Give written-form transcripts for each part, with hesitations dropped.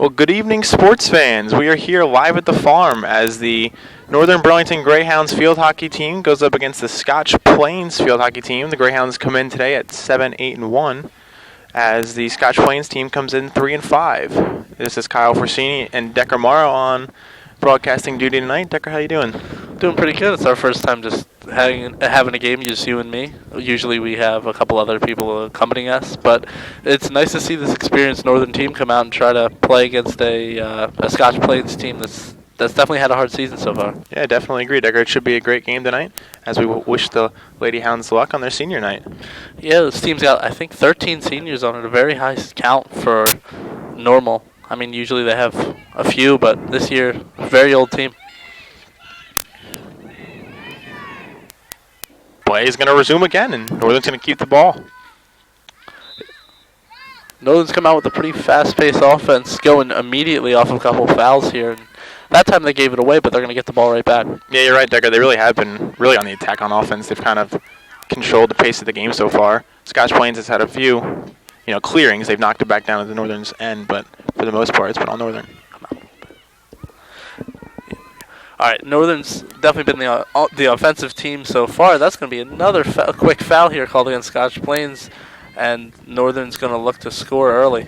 Well, good evening, sports fans. We are here live at the farm as the Northern Burlington Greyhounds field hockey team goes up against the Scotch Plains field hockey team. The Greyhounds come in today at 7-8-1, as the Scotch Plains team comes in 3-5. This is Kyle Forsini and Decker Morrow on broadcasting duty tonight. Decker, how you doing? Doing pretty good. It's our first time just having a game, just you and me. Usually we have a couple other people accompanying us, but it's nice to see this experienced Northern team come out and try to play against a Scotch Plains team that's definitely had a hard season so far. Yeah, definitely agree, Decker. It should be a great game tonight, as we wish the Lady Hounds luck on their senior night. Yeah, this team's got, I think, 13 seniors on it, a very high count for normal. I mean, usually they have a few, but this year, very old team. Play is going to resume again, and Northern's going to keep the ball. Northern's come out with a pretty fast-paced offense, going immediately off a couple fouls here. And that time they gave it away, but they're going to get the ball right back. Yeah, you're right, Decker. They really have been really on the attack on offense. They've kind of controlled the pace of the game so far. Scotch Plains has had a few, clearings. They've knocked it back down at the Northern's end, but for the most part, it's been all Northern. All right, Northern's definitely been the offensive team so far. That's going to be another quick foul here called against Scotch Plains, and Northern's going to look to score early.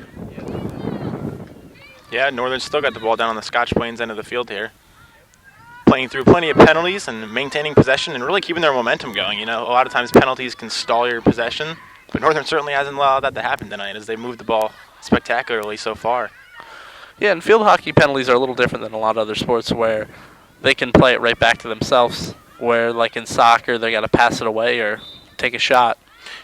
Yeah, Northern's still got the ball down on the Scotch Plains end of the field here. Playing through plenty of penalties and maintaining possession and really keeping their momentum going. A lot of times penalties can stall your possession, but Northern certainly hasn't allowed that to happen tonight as they moved the ball spectacularly so far. Yeah, and field hockey penalties are a little different than a lot of other sports where they can play it right back to themselves, where like in soccer they got to pass it away or take a shot.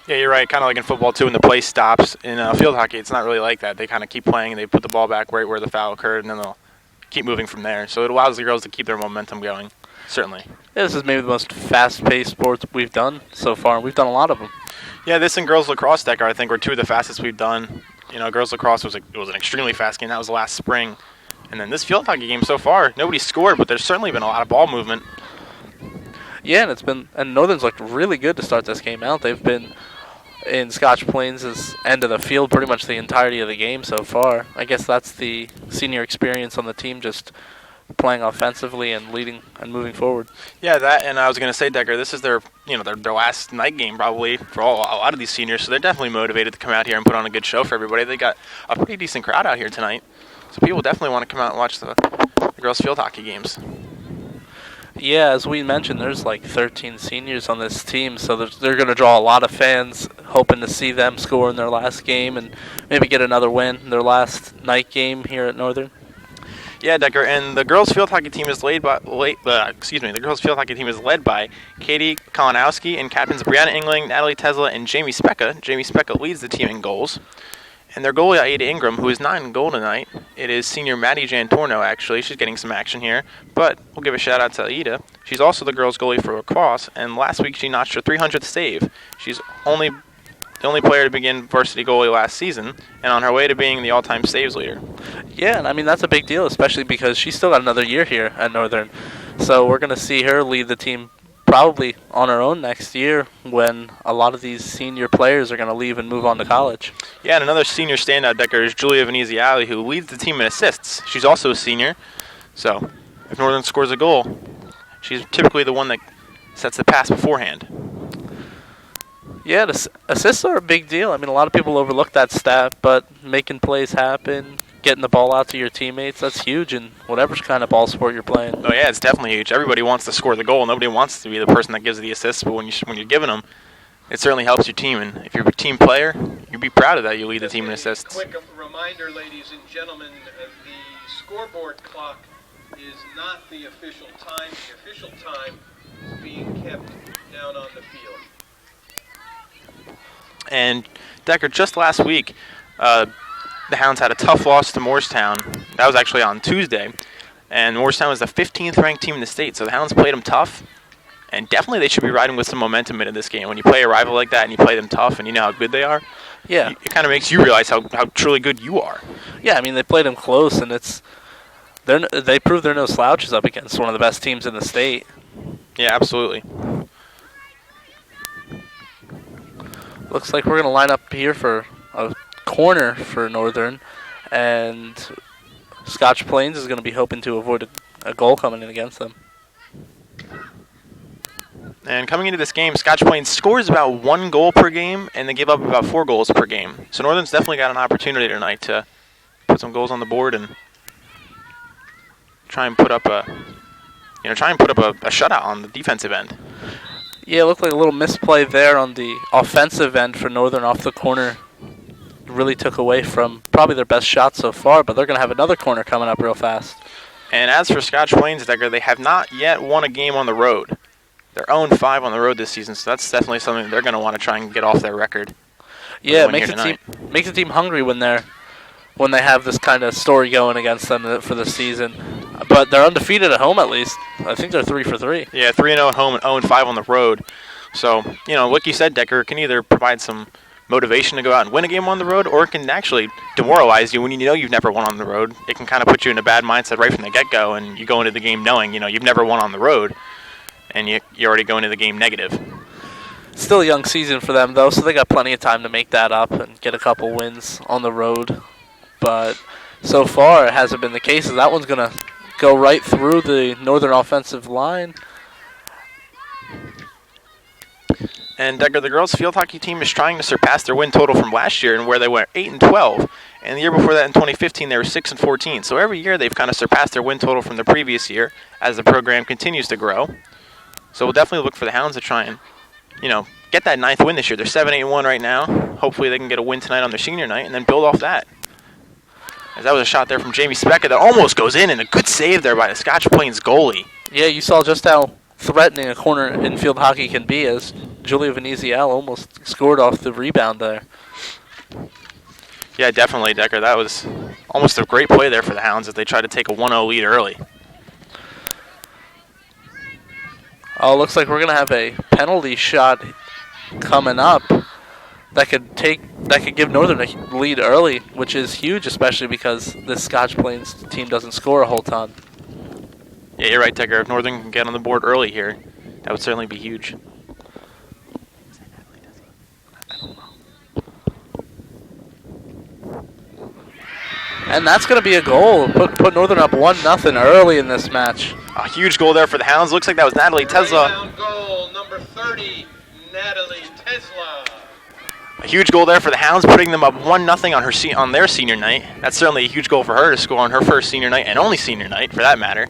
Yeah, you're right. Kind of like in football, too, when the play stops. In field hockey, it's not really like that. They kind of keep playing, and they put the ball back right where the foul occurred, and then they'll keep moving from there. So it allows the girls to keep their momentum going, certainly. Yeah, this is maybe the most fast-paced sports we've done so far, and we've done a lot of them. Yeah, this and girls lacrosse, Decker, I think, were two of the fastest we've done. Girls lacrosse was an extremely fast game. That was last spring. And then this field hockey game so far, nobody scored, but there's certainly been a lot of ball movement. Yeah, and Northern's looked really good to start this game out. They've been in Scotch Plains' end of the field pretty much the entirety of the game so far. I guess that's the senior experience on the team, just playing offensively and leading and moving forward. Yeah, that, and I was going to say, Decker, this is their last night game probably for a lot of these seniors, so they're definitely motivated to come out here and put on a good show for everybody. They got a pretty decent crowd out here tonight, so people definitely want to come out and watch the girls' field hockey games. Yeah, as we mentioned, there's like 13 seniors on this team, so they're going to draw a lot of fans, hoping to see them score in their last game and maybe get another win in their last night game here at Northern. Yeah, Decker, and the girls' field hockey team is led by Katie Kalinowski and captains Brianna Engling, Natalie Tesla, and Jamie Specka. Jamie Specka leads the team in goals. And their goalie, Aida Ingram, who is not in goal tonight. It is senior Maddie Jantorno, actually. She's getting some action here. But we'll give a shout-out to Aida. She's also the girls' goalie for lacrosse, and last week she notched her 300th save. She's the only player to begin varsity goalie last season, and on her way to being the all-time saves leader. Yeah, and I mean, that's a big deal, especially because she's still got another year here at Northern. So we're going to see her lead the team probably on her own next year when a lot of these senior players are going to leave and move on to college. Yeah, and another senior standout, Decker, is Julia Veneziali, who leads the team in assists. She's also a senior, so if Northern scores a goal, she's typically the one that sets the pass beforehand. Yeah, the assists are a big deal. I mean, a lot of people overlook that stat, but making plays happen, getting the ball out to your teammates, that's huge in whatever kind of ball sport you're playing. Oh, yeah, it's definitely huge. Everybody wants to score the goal. Nobody wants to be the person that gives the assists, but when you're giving them, it certainly helps your team. And if you're a team player, you'd be proud of that. You lead the team in assists. Quick reminder, ladies and gentlemen, the scoreboard clock is not the official time. The official time is being kept down on the field. And, Decker, just last week, the Hounds had a tough loss to Morristown. That was actually on Tuesday. And Morristown was the 15th ranked team in the state, so the Hounds played them tough. And definitely they should be riding with some momentum into this game. When you play a rival like that and you play them tough and you know how good they are, yeah, it kind of makes you realize how truly good you are. Yeah, I mean, they played them close, and they proved they're no slouches up against one of the best teams in the state. Yeah, absolutely. Looks like we're going to line up here for a corner for Northern, and Scotch Plains is going to be hoping to avoid a goal coming in against them. And coming into this game, Scotch Plains scores about 1 goal per game, and they give up about 4 goals per game. So Northern's definitely got an opportunity tonight to put some goals on the board and try and put up a shutout on the defensive end. Yeah, it looked like a little misplay there on the offensive end for Northern off the corner. Really took away from probably their best shot so far, but they're going to have another corner coming up real fast. And as for Scotch Plains, Decker, they have not yet won a game on the road. They're 0-5 on the road this season, so that's definitely something they're going to want to try and get off their record. Yeah, it makes the team hungry when they have this kind of story going against them for the season. But they're undefeated at home at least. I think they're 3 for 3. Yeah, 3-0 at home and 0-5 on the road. So, like you said, Decker, it can either provide some motivation to go out and win a game on the road, or it can actually demoralize you when you know you've never won on the road. It can kind of put you in a bad mindset right from the get-go, and you go into the game knowing, you've never won on the road, and you already go into the game negative. Still a young season for them, though, so they got plenty of time to make that up and get a couple wins on the road. But so far, it hasn't been the case. So that one's going to go right through the Northern offensive line. And Decker, the girls' field hockey team is trying to surpass their win total from last year, and where they went 8-12. And the year before that, in 2015, they were 6-14. So every year they've kind of surpassed their win total from the previous year as the program continues to grow. So we'll definitely look for the Hounds to try and, get that 9th win this year. They're 7-8-1 right now. Hopefully they can get a win tonight on their senior night and then build off that. As that was a shot there from Jamie Specka that almost goes in, and a good save there by the Scotch Plains goalie. Yeah, you saw just how threatening a corner in field hockey can be, as Julia Venezial almost scored off the rebound there. Yeah, definitely, Decker. That was almost a great play there for the Hounds as they tried to take a 1-0 lead early. Oh, looks like we're going to have a penalty shot coming up that could give Northern a lead early, which is huge, especially because this Scotch Plains team doesn't score a whole ton. Yeah, you're right, Decker. If Northern can get on the board early here, that would certainly be huge. And that's going to be a goal. Put Northern up 1-0 early in this match. A huge goal there for the Hounds. Looks like that was Natalie Tesla. Rebound goal, number 30, Natalie Tesla. A huge goal there for the Hounds, putting them up 1-0 on their senior night. That's certainly a huge goal for her to score on her first senior night, and only senior night, for that matter.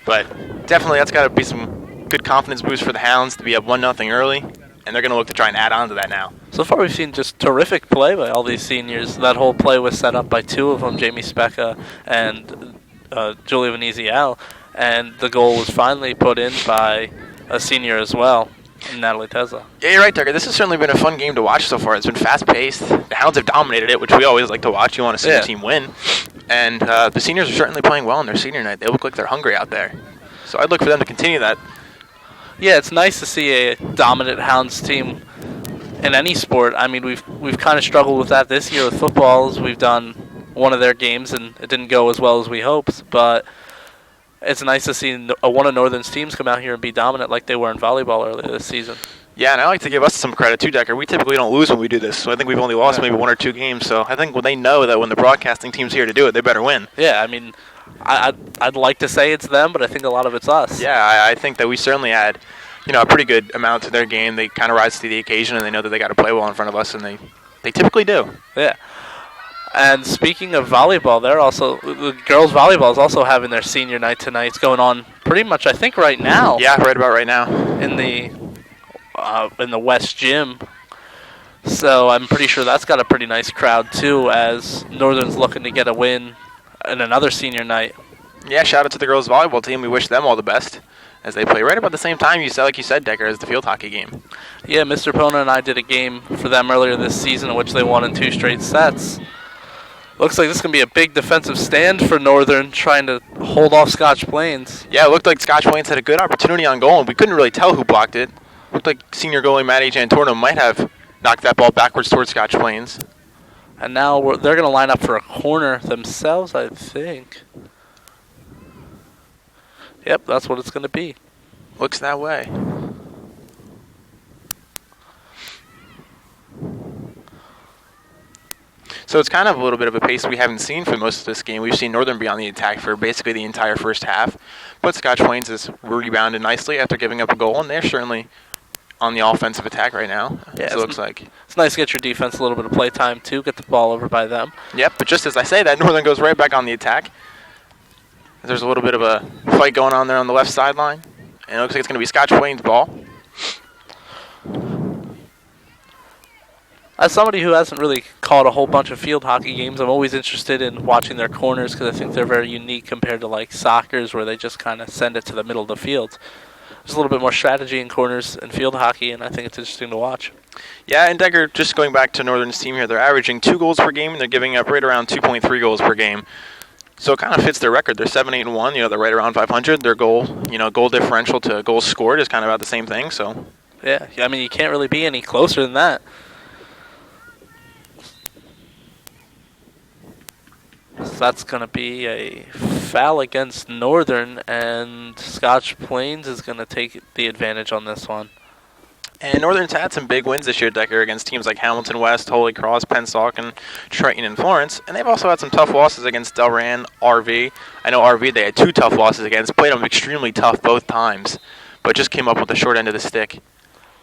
But definitely that's got to be some good confidence boost for the Hounds to be up 1-0 early, and they're going to look to try and add on to that now. So far we've seen just terrific play by all these seniors. That whole play was set up by 2 of them, Jamie Specka and Julia Venezial, and the goal was finally put in by a senior as well, Natalie Tesla. Yeah, you're right, Tucker. This has certainly been a fun game to watch so far. It's been fast-paced. The Hounds have dominated it, which we always like to watch. You want to see your team win. And the seniors are certainly playing well on their senior night. They look like they're hungry out there. So I'd look for them to continue that. Yeah, it's nice to see a dominant Hounds team in any sport. I mean, we've kind of struggled with that this year with footballs. We've done one of their games, and it didn't go as well as we hoped. But it's nice to see one of Northern's teams come out here and be dominant like they were in volleyball earlier this season. Yeah, and I like to give us some credit too, Decker. We typically don't lose when we do this, so I think we've only lost maybe 1 or 2 games. So I think when they know that when the broadcasting team's here to do it, they better win. Yeah, I mean, I'd like to say it's them, but I think a lot of it's us. Yeah, I think that we certainly add, a pretty good amount to their game. They kind of rise to the occasion, and they know that they got to play well in front of us, and they typically do. Yeah. And speaking of volleyball, the girls' volleyball is also having their senior night tonight. It's going on pretty much, I think, right now. Yeah, right about right now. In the West Gym. So I'm pretty sure that's got a pretty nice crowd too, as Northern's looking to get a win in another senior night. Yeah, shout out to the girls' volleyball team. We wish them all the best as they play right about the same time, like you said, Decker, as the field hockey game. Yeah, Mr. Pona and I did a game for them earlier this season in which they won in 2 straight sets. Looks like this is going to be a big defensive stand for Northern, trying to hold off Scotch Plains. Yeah, it looked like Scotch Plains had a good opportunity on goal, and we couldn't really tell who blocked it. Looked like senior goalie Maddie Jantorno might have knocked that ball backwards towards Scotch Plains. And now they're going to line up for a corner themselves, I think. Yep, that's what it's going to be. Looks that way. So it's kind of a little bit of a pace we haven't seen for most of this game. We've seen Northern be on the attack for basically the entire first half, but Scotch Plains has rebounded nicely after giving up a goal, and they're certainly on the offensive attack right now, Yeah, it looks like. It's nice to get your defense a little bit of play time, too, get the ball over by them. Yep, but just as I say that, Northern goes right back on the attack. There's a little bit of a fight going on there on the left sideline, and it looks like it's going to be Scotch Plains' ball. As somebody who hasn't really caught a whole bunch of field hockey games, I'm always interested in watching their corners because I think they're very unique compared to like soccer's where they just kind of send it to the middle of the field. There's a little bit more strategy in corners in field hockey, and I think it's interesting to watch. Yeah, and Decker, just going back to Northern's team here, they're averaging 2 goals per game, and they're giving up right around 2.3 goals per game. So it kind of fits their record. They're 7-8-1. They're right around 500. Their goal differential to goals scored is kind of about the same thing. So Yeah, I mean you can't really be any closer than that. So that's going to be a foul against Northern, and Scotch Plains is going to take the advantage on this one. And Northern's had some big wins this year, Decker, against teams like Hamilton West, Holy Cross, Pennsauken, Triton, and Florence. And they've also had some tough losses against Delran, RV. I know RV they had 2 tough losses against, played them extremely tough both times, but just came up with the short end of the stick.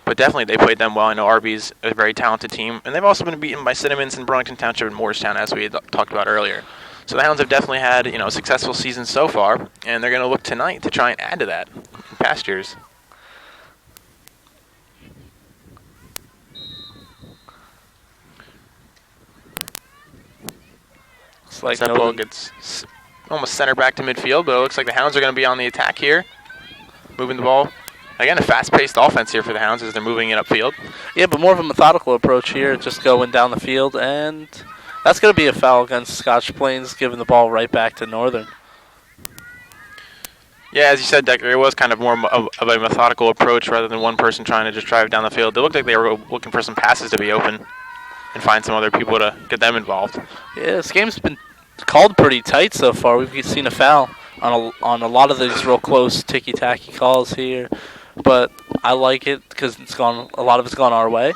But definitely they played them well. I know RV's a very talented team. And they've also been beaten by Cinnamons and Burlington Township and Morristown, as we had talked about earlier. So the Hounds have definitely had a successful season so far, and they're going to look tonight to try and add to that in past years. It's like That ball gets almost center back to midfield, but it looks like the Hounds are going to be on the attack here, moving the ball. Again, a fast-paced offense here for the Hounds as they're moving it upfield. Yeah, but more of a methodical approach here, just going down the field, and that's going to be a foul against Scotch Plains, giving the ball right back to Northern. Yeah, as you said, Decker, it was kind of more of a methodical approach rather than one person trying to just drive down the field. It looked like they were looking for some passes to be open and find some other people to get them involved. Yeah, this game's been called pretty tight so far. We've seen a foul on a lot of these real close ticky-tacky calls here, but I like it because a lot of it's gone our way.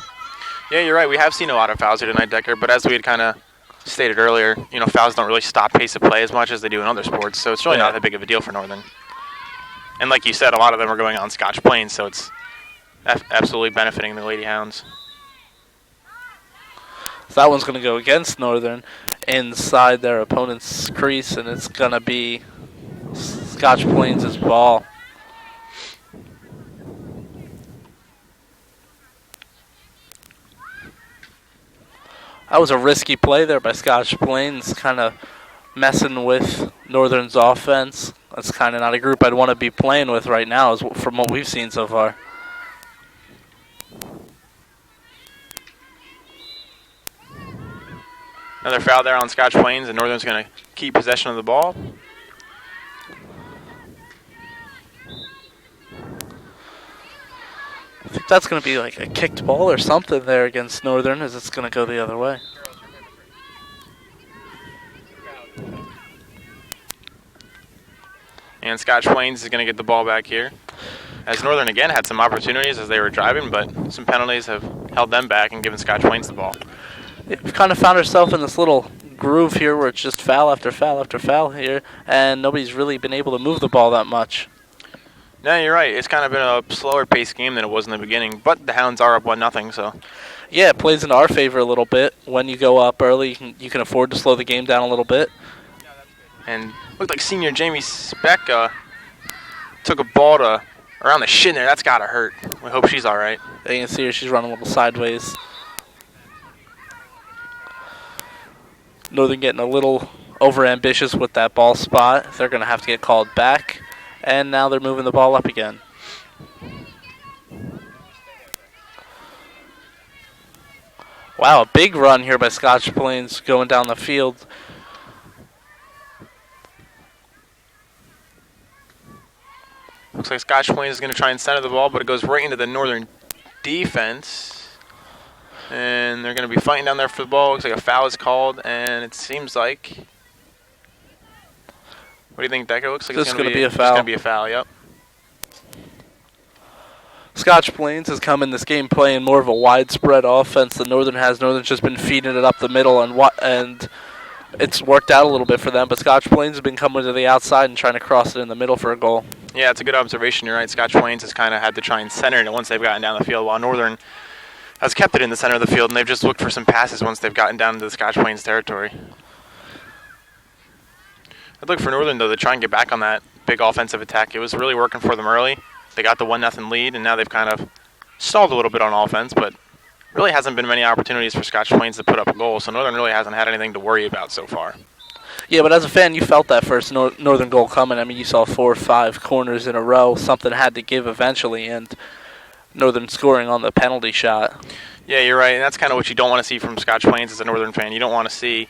Yeah, you're right. We have seen a lot of fouls here tonight, Decker, but as we had kind of stated earlier, fouls don't really stop pace of play as much as they do in other sports, so it's really not that big of a deal for Northern. And like you said, a lot of them are going on Scotch Plains, so it's absolutely benefiting the Lady Hounds. So that one's going to go against Northern inside their opponent's crease, and it's going to be Scotch Plains' ball. That was a risky play there by Scotch Plains, kind of messing with Northern's offense. That's kind of not a group I'd want to be playing with right now, from what we've seen so far. Another foul there on Scotch Plains, and Northern's going to keep possession of the ball. I think that's going to be like a kicked ball or something there against Northern, as it's going to go the other way. And Scotch Plains is going to get the ball back here. As Northern again had some opportunities as they were driving, but some penalties have held them back and given Scotch Plains the ball. We've kind of found ourselves in this little groove here where it's just foul after foul after foul here, and nobody's really been able to move the ball that much. No, you're right. It's kind of been a slower paced game than it was in the beginning, but the Hounds are up 1-0, so. Yeah, it plays into our favor a little bit. When you go up early, you can afford to slow the game down a little bit. And looked like senior Jamie Speck took a ball to around the shin there. That's got to hurt. We hope she's all right. You can see her. She's running a little sideways. Northern getting a little overambitious with that ball spot. They're going to have to get called back. And now they're moving the ball up again. Wow, a big run here by Scotch Plains going down the field. Looks like Scotch Plains is going to try and center the ball, but it goes right into the Northern defense. And they're going to be fighting down there for the ball. Looks like a foul is called, and it seems like... What do you think, Decker? Looks like This it's is going to be a It's foul. going to be a foul, yep. Scotch Plains has come in this game playing more of a widespread offense than Northern has. Northern's just been feeding it up the middle, and it's worked out a little bit for them. But Scotch Plains has been coming to the outside and trying to cross it in the middle for a goal. Yeah, it's a good observation. You're right. Scotch Plains has kind of had to try and center it once they've gotten down the field, while Northern has kept it in the center of the field, and they've just looked for some passes once they've gotten down into the Scotch Plains territory. I'd look for Northern, though, to try and get back on that big offensive attack. It was really working for them early. They got the 1-0 lead, and now they've kind of stalled a little bit on offense, but really hasn't been many opportunities for Scotch Plains to put up a goal, so Northern really hasn't had anything to worry about so far. Yeah, but as a fan, you felt that first Northern goal coming. I mean, you saw 4 or 5 corners in a row. Something had to give eventually, and Northern scoring on the penalty shot. Yeah, you're right, and that's kind of what you don't want to see from Scotch Plains as a Northern fan. You don't want to see,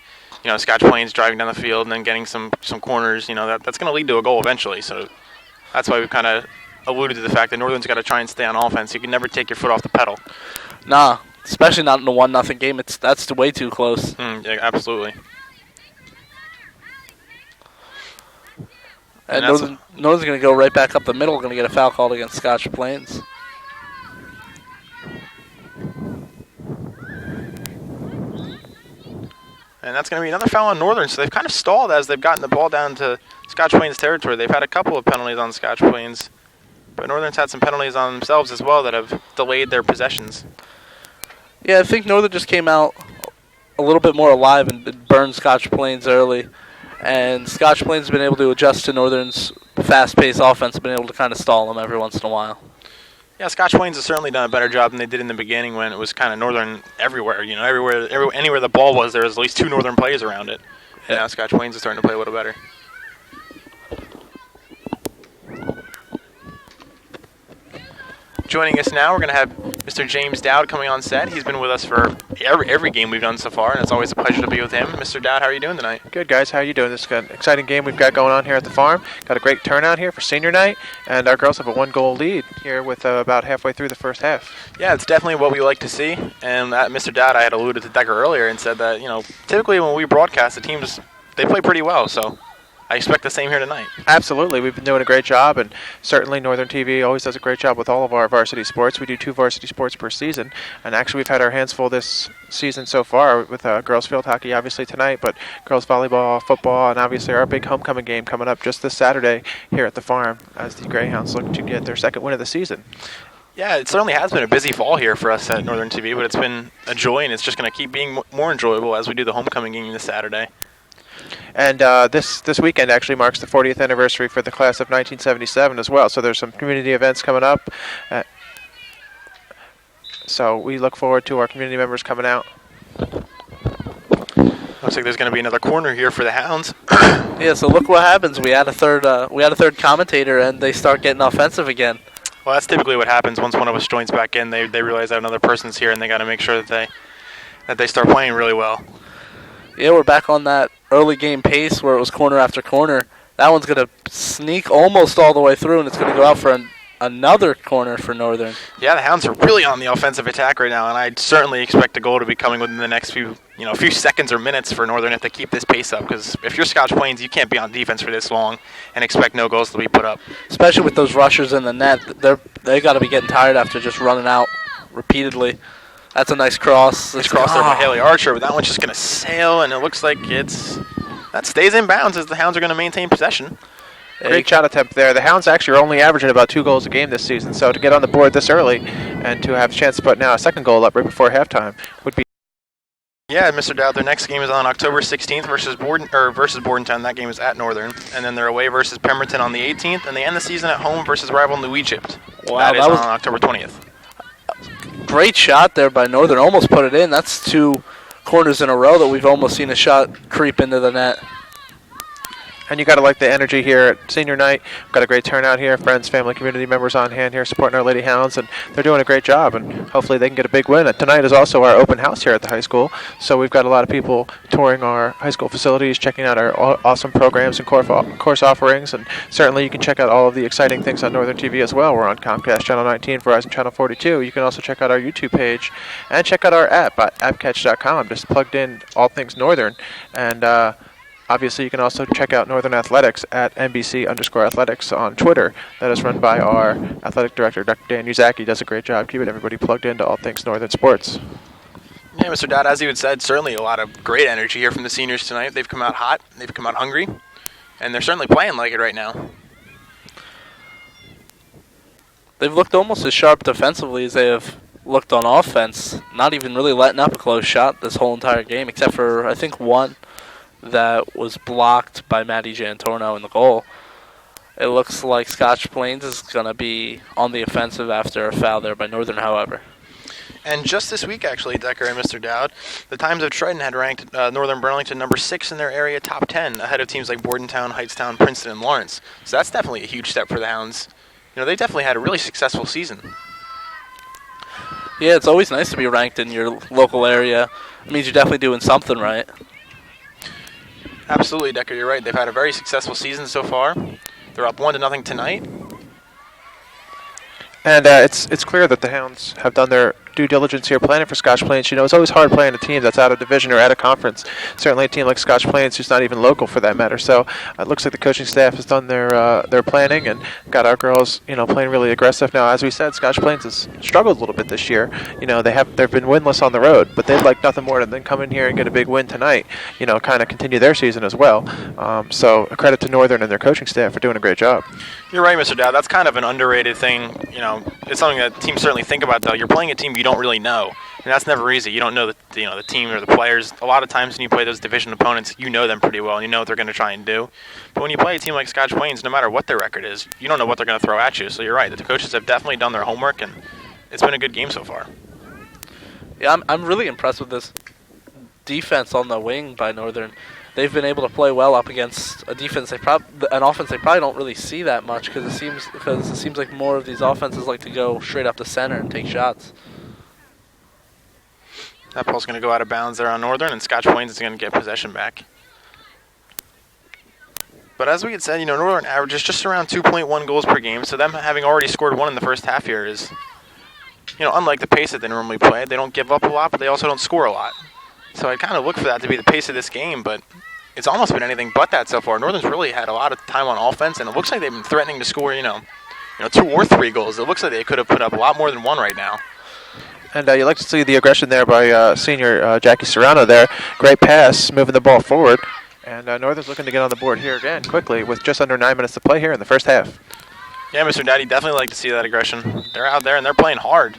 Scotch Plains driving down the field and then getting some corners. That's going to lead to a goal eventually, so that's why we've kind of alluded to the fact that Northern's got to try and stay on offense. You can never take your foot off the pedal. Nah, especially not in a 1-0 game. That's way too close. Yeah, absolutely. And Northern's going to go right back up the middle, going to get a foul called against Scotch Plains. And that's going to be another foul on Northern, so they've kind of stalled as they've gotten the ball down to Scotch Plains territory. They've had a couple of penalties on Scotch Plains, but Northern's had some penalties on themselves as well that have delayed their possessions. Yeah, I think Northern just came out a little bit more alive and burned Scotch Plains early. And Scotch Plains has been able to adjust to Northern's fast-paced offense, been able to kind of stall them every once in a while. Yeah, Scotch Plains has certainly done a better job than they did in the beginning when it was kind of Northern everywhere. Anywhere the ball was, there was at least 2 Northern players around it. And now Scotch Plains is starting to play a little better. Joining us now, we're going to have Mr. James Dowd coming on set. He's been with us for every game we've done so far, and it's always a pleasure to be with him. Mr. Dowd, how are you doing tonight? Good, guys. How are you doing? This is an exciting game we've got going on here at the farm. Got a great turnout here for senior night, and our girls have a 1-goal lead here with about halfway through the first half. Yeah, it's definitely what we like to see. And Mr. Dowd, I had alluded to Decker earlier and said that, typically when we broadcast, the teams, they play pretty well, so I expect the same here tonight. Absolutely. We've been doing a great job, and certainly Northern TV always does a great job with all of our varsity sports. We do 2 varsity sports per season, and actually we've had our hands full this season so far with girls field hockey obviously tonight, but girls volleyball, football, and obviously our big homecoming game coming up just this Saturday here at the farm as the Greyhounds look to get their 2nd win of the season. Yeah, it certainly has been a busy fall here for us at Northern TV, but it's been a joy, and it's just going to keep being more enjoyable as we do the homecoming game this Saturday. And this weekend actually marks the 40th anniversary for the class of 1977 as well. So there's some community events coming up. So we look forward to our community members coming out. Looks like there's going to be another corner here for the Hounds. Yeah, so look what happens. We had a third commentator, and they start getting offensive again. Well, that's typically what happens once one of us joins back in. They realize that another person's here, and they got to make sure that they start playing really well. Yeah, we're back on that early game pace where it was corner after corner. That one's going to sneak almost all the way through, and it's going to go out for another corner for Northern. Yeah, the Hounds are really on the offensive attack right now, and I certainly expect a goal to be coming within the next few seconds or minutes for Northern if they keep this pace up. Because if you're Scotch Plains, you can't be on defense for this long and expect no goals to be put up. Especially with those rushers in the net, they got to be getting tired after just running out repeatedly. That's a nice cross. Nice cross there by Haley Archer, but that one's just going to sail, and it looks like that stays in bounds as the Hounds are going to maintain possession. Great shot attempt there. The Hounds actually are only averaging about 2 goals a game this season, so to get on the board this early and to have a chance to put now a 2nd goal up right before halftime would be. Yeah, Mr. Dowd, their next game is on October 16th versus Bordentown. That game is at Northern. And then they're away versus Pemberton on the 18th, and they end the season at home versus rival New Egypt. Wow, that is on October 20th. Great shot there by Northern. Almost put it in. That's 2 corners in a row that we've almost seen a shot creep into the net. And you got to like the energy here at senior night. We've got a great turnout here. Friends, family, community members on hand here supporting our Lady Hounds, and they're doing a great job, and hopefully they can get a big win. And tonight is also our open house here at the high school, so we've got a lot of people touring our high school facilities, checking out our awesome programs and course offerings, and certainly you can check out all of the exciting things on Northern TV as well. We're on Comcast Channel 19, Verizon Channel 42. You can also check out our YouTube page and check out our app at appcatch.com. Just plugged in all things Northern, and Obviously, you can also check out Northern Athletics at NBC_athletics on Twitter. That is run by our athletic director, Dr. Dan Uzaki. He does a great job keeping everybody plugged into all things Northern sports. Yeah, Mr. Dowd, as you had said, certainly a lot of great energy here from the seniors tonight. They've come out hot, they've come out hungry, and they're certainly playing like it right now. They've looked almost as sharp defensively as they have looked on offense, not even really letting up a close shot this whole entire game, except for, I think, one that was blocked by Maddie Jantorno in the goal. It looks like Scotch Plains is going to be on the offensive after a foul there by Northern, however. And just this week, actually, Decker and Mr. Dowd, the Times of Triton had ranked Northern Burlington number 6 in their area top 10, ahead of teams like Bordentown, Hightstown, Princeton, and Lawrence. So that's definitely a huge step for the Hounds. You know, they definitely had a really successful season. Yeah, it's always nice to be ranked in your local area. It means you're definitely doing something right. Absolutely, Decker, you're right. They've had a very successful season so far. They're up 1-0 tonight. And it's clear that the Hounds have done their due diligence here planning for Scotch Plains. You know, it's always hard playing a team that's out of division or out of conference. Certainly a team like Scotch Plains who's not even local for that matter. So it looks like the coaching staff has done their planning and got our girls, you know, playing really aggressive. Now, as we said, Scotch Plains has struggled a little bit this year. You know, they've been winless on the road, but they'd like nothing more than come in here and get a big win tonight. You know, kind of continue their season as well. So a credit to Northern and their coaching staff for doing a great job. You're right, Mr. Dowd. That's kind of an underrated thing. You know, it's something that teams certainly think about, though. You're playing a team you don't really know, and that's never easy. You don't know the team or the players. A lot of times when you play those division opponents, you know them pretty well, and you know what they're going to try and do. But when you play a team like Scotch Plains, no matter what their record is, you don't know what they're going to throw at you. So you're right. The coaches have definitely done their homework, and it's been a good game so far. Yeah, I'm really impressed with this defense on the wing by Northern. They've been able to play well up against a defense an offense they probably don't really see that much because it seems like more of these offenses like to go straight up the center and take shots. That ball's going to go out of bounds there on Northern, and Scotch Plains is going to get possession back. But as we had said, you know, Northern averages just around 2.1 goals per game, so them having already scored one in the first half here is, you know, unlike the pace that they normally play. They don't give up a lot, but they also don't score a lot. So I kind of look for that to be the pace of this game, but it's almost been anything but that so far. Northern's really had a lot of time on offense, and it looks like they've been threatening to score, you know, 2 or 3 goals. It looks like they could have put up a lot more than 1 right now. And you like to see the aggression there by senior Jackie Serrano there. Great pass, moving the ball forward. And Northern's looking to get on the board here again quickly with just under 9 minutes to play here in the first half. Yeah, Mr. Daddy, definitely like to see that aggression. They're out there, and they're playing hard.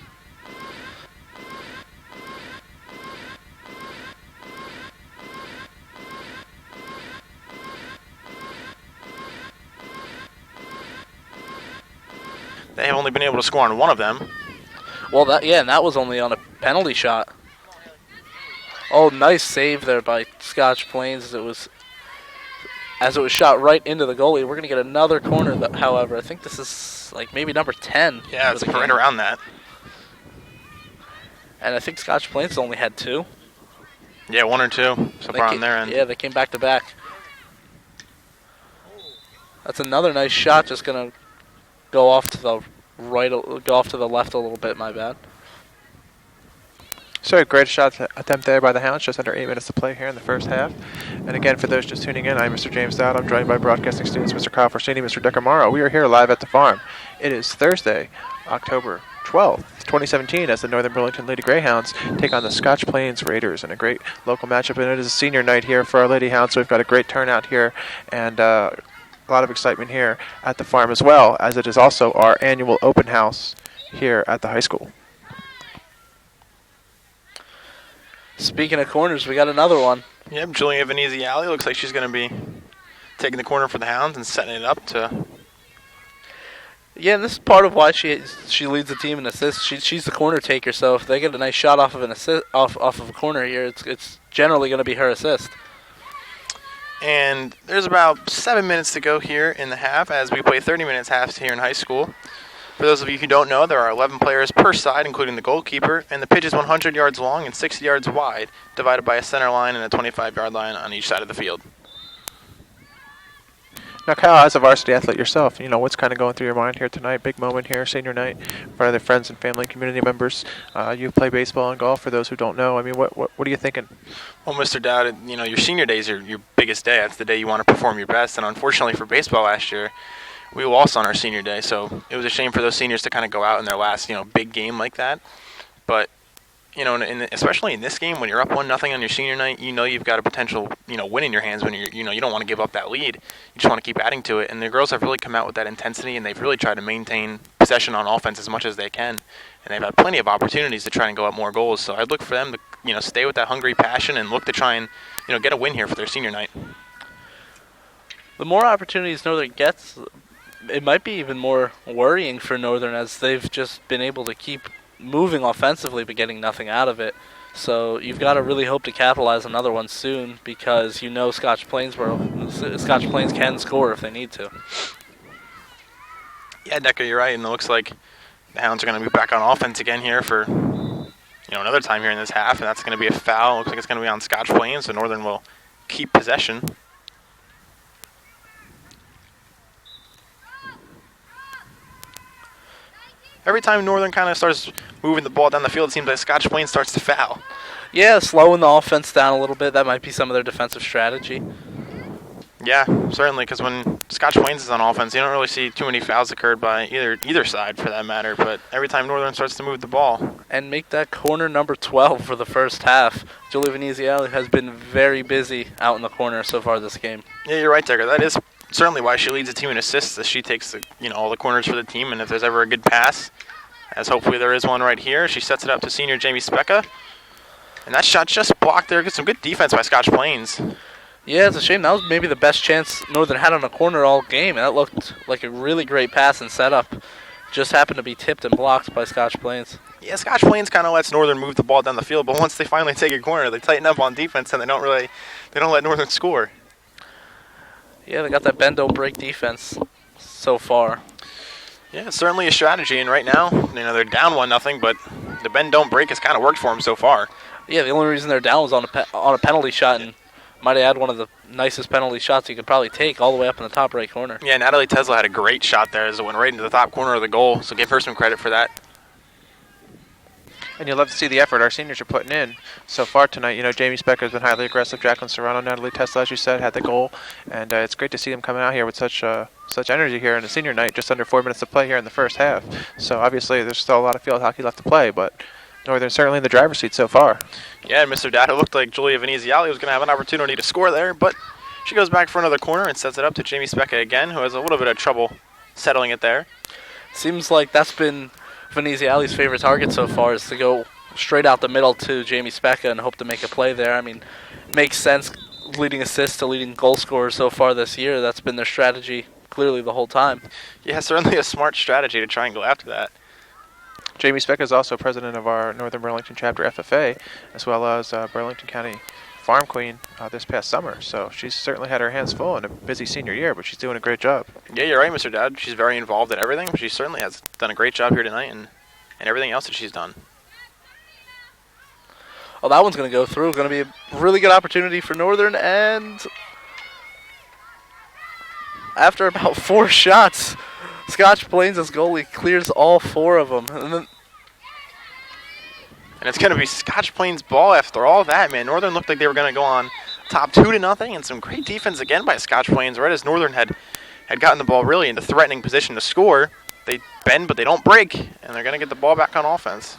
They have only been able to score on one of them. Well, and that was only on a penalty shot. Oh, nice save there by Scotch Plains as it was shot right into the goalie. We're going to get another corner, however. I think this is like maybe number 10. Yeah, it's right around that. And I think Scotch Plains only had 2. Yeah, 1 or 2 so far on their end. Yeah, they came back to back. That's another nice shot, just going to go off to the left a little bit, my bad. So great shot attempt there by the Hounds, just under 8 minutes to play here in the first half. And again, for those just tuning in, I'm Mr. James Dowd. I'm joined by broadcasting students Mr. Kyle Forsini, Mr. Decker Morrow. We are here live at the farm. It is Thursday, October 12th, 2017, as the Northern Burlington Lady Greyhounds take on the Scotch Plains Raiders in a great local matchup. And it is a senior night here for our Lady Hounds, so we've got a great turnout here and a lot of excitement here at the farm as well, as it is also our annual open house here at the high school. Speaking of corners, we got another one. Yep, Julia Venezia Alley looks like she's going to be taking the corner for the Hounds and setting it up to... Yeah, and this is part of why she leads the team in assists. She's the corner taker, so if they get a nice shot off of an assist off of a corner here, it's generally going to be her assist. And there's about 7 minutes to go here in the half as we play 30 minutes halves here in high school. For those of you who don't know, there are 11 players per side, including the goalkeeper, and the pitch is 100 yards long and 60 yards wide, divided by a center line and a 25-yard line on each side of the field. Now, Kyle, as a varsity athlete yourself, what's kind of going through your mind here tonight? Big moment here, senior night, in front of their friends and family, community members. You play baseball and golf. For those who don't know, I mean, what are you thinking? Well, Mr. Dowd, your senior day is your biggest day. That's the day you want to perform your best. And unfortunately for baseball last year, we lost on our senior day. So it was a shame for those seniors to kind of go out in their last, big game like that. But especially in this game, when you're up 1-0 on your senior night, you've got a potential, win in your hands when you don't want to give up that lead. You just want to keep adding to it. And the girls have really come out with that intensity, and they've really tried to maintain possession on offense as much as they can. And they've had plenty of opportunities to try and go up more goals. So I'd look for them to, stay with that hungry passion and look to try and, get a win here for their senior night. The more opportunities Northern gets, it might be even more worrying for Northern, as they've just been able to keep moving offensively but getting nothing out of it. So you've got to really hope to capitalize another one soon, because Scotch Plains can score if they need to. Yeah, Decker, you're right, and it looks like the Hounds are going to be back on offense again here for another time here in this half, and that's going to be a foul. Looks like it's going to be on Scotch Plains, so Northern will keep possession. Every time Northern kind of starts moving the ball down the field, it seems like Scotch Plains starts to foul. Yeah, slowing the offense down a little bit. That might be some of their defensive strategy. Yeah, certainly, because when Scotch Plains is on offense, you don't really see too many fouls occurred by either side, for that matter. But every time Northern starts to move the ball. And make that corner number 12 for the first half. Julie Veneziale has been very busy out in the corner so far this game. Yeah, you're right, Decker. That is certainly why she leads the team in assists, as she takes all the corners for the team, and if there's ever a good pass, as hopefully there is one right here, she sets it up to senior Jamie Specka, and that shot just blocked there. Some good defense by Scotch Plains. Yeah, it's a shame. That was maybe the best chance Northern had on a corner all game, and that looked like a really great pass and setup. Just happened to be tipped and blocked by Scotch Plains. Yeah, Scotch Plains kind of lets Northern move the ball down the field, but once they finally take a corner, they tighten up on defense and they don't let Northern score. Yeah, they got that bend don't break defense so far. Yeah, it's certainly a strategy, and right now, they're down 1-0, but the bend don't break has kind of worked for them so far. Yeah, the only reason they're down was on a penalty shot, and might add one of the nicest penalty shots you could probably take all the way up in the top right corner. Yeah, Natalie Tesla had a great shot there as it went right into the top corner of the goal, so give her some credit for that. And you love to see the effort our seniors are putting in so far tonight. Jamie Specker has been highly aggressive. Jacqueline Serrano, Natalie Tesla, as you said, had the goal. And it's great to see them coming out here with such energy here in the senior night. Just under 4 minutes to play here in the first half. So obviously there's still a lot of field hockey left to play, but Northern certainly in the driver's seat so far. Yeah, and Mr. Dad, it looked like Julia Veneziale was going to have an opportunity to score there, but she goes back for another corner and sets it up to Jamie Specka again, who has a little bit of trouble settling it there. Seems like that's been Veneziale's favorite target so far, is to go straight out the middle to Jamie Specka and hope to make a play there. I mean, makes sense, leading assists to leading goal scorers so far this year. That's been their strategy clearly the whole time. Yeah, certainly a smart strategy to try and go after that. Jamie Specka is also president of our Northern Burlington chapter FFA, as well as Burlington County Farm Queen this past summer. So she's certainly had her hands full in a busy senior year, but she's doing a great job. Yeah, you're right, Mr. Dad. She's very involved in everything. She certainly has done a great job here tonight and everything else that she's done. Oh, that one's going to go through. Going to be a really good opportunity for Northern, and after about 4 shots, Scotch Plains' goalie clears all 4 of them. And it's going to be Scotch Plains' ball after all that, man. Northern looked like they were going to go on top 2-0, and some great defense again by Scotch Plains, right as Northern had gotten the ball really into threatening position to score. They bend, but they don't break, and they're going to get the ball back on offense.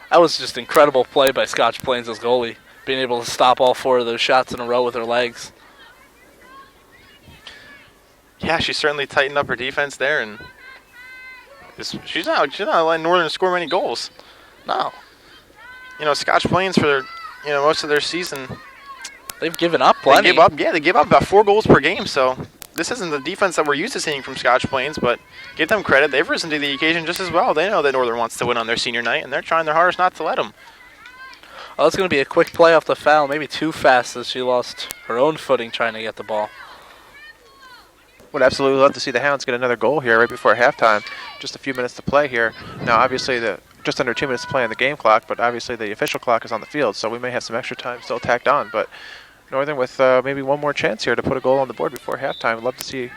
That was just incredible play by Scotch Plains' goalie, being able to stop all 4 of those shots in a row with her legs. Yeah, she certainly tightened up her defense there, and she's not letting Northern score many goals. No. Scotch Plains for most of their season, they've given up plenty. They gave up about 4 goals per game, so this isn't the defense that we're used to seeing from Scotch Plains, but give them credit. They've risen to the occasion just as well. They know that Northern wants to win on their senior night, and they're trying their hardest not to let them. Oh, it's going to be a quick play off the foul, maybe too fast as she lost her own footing trying to get the ball. Would absolutely love to see the Hounds get another goal here right before halftime. Just a few minutes to play here. Now, obviously, just under 2 minutes to play on the game clock, but obviously the official clock is on the field, so we may have some extra time still tacked on. But Northern with maybe one more chance here to put a goal on the board before halftime. I'd love to see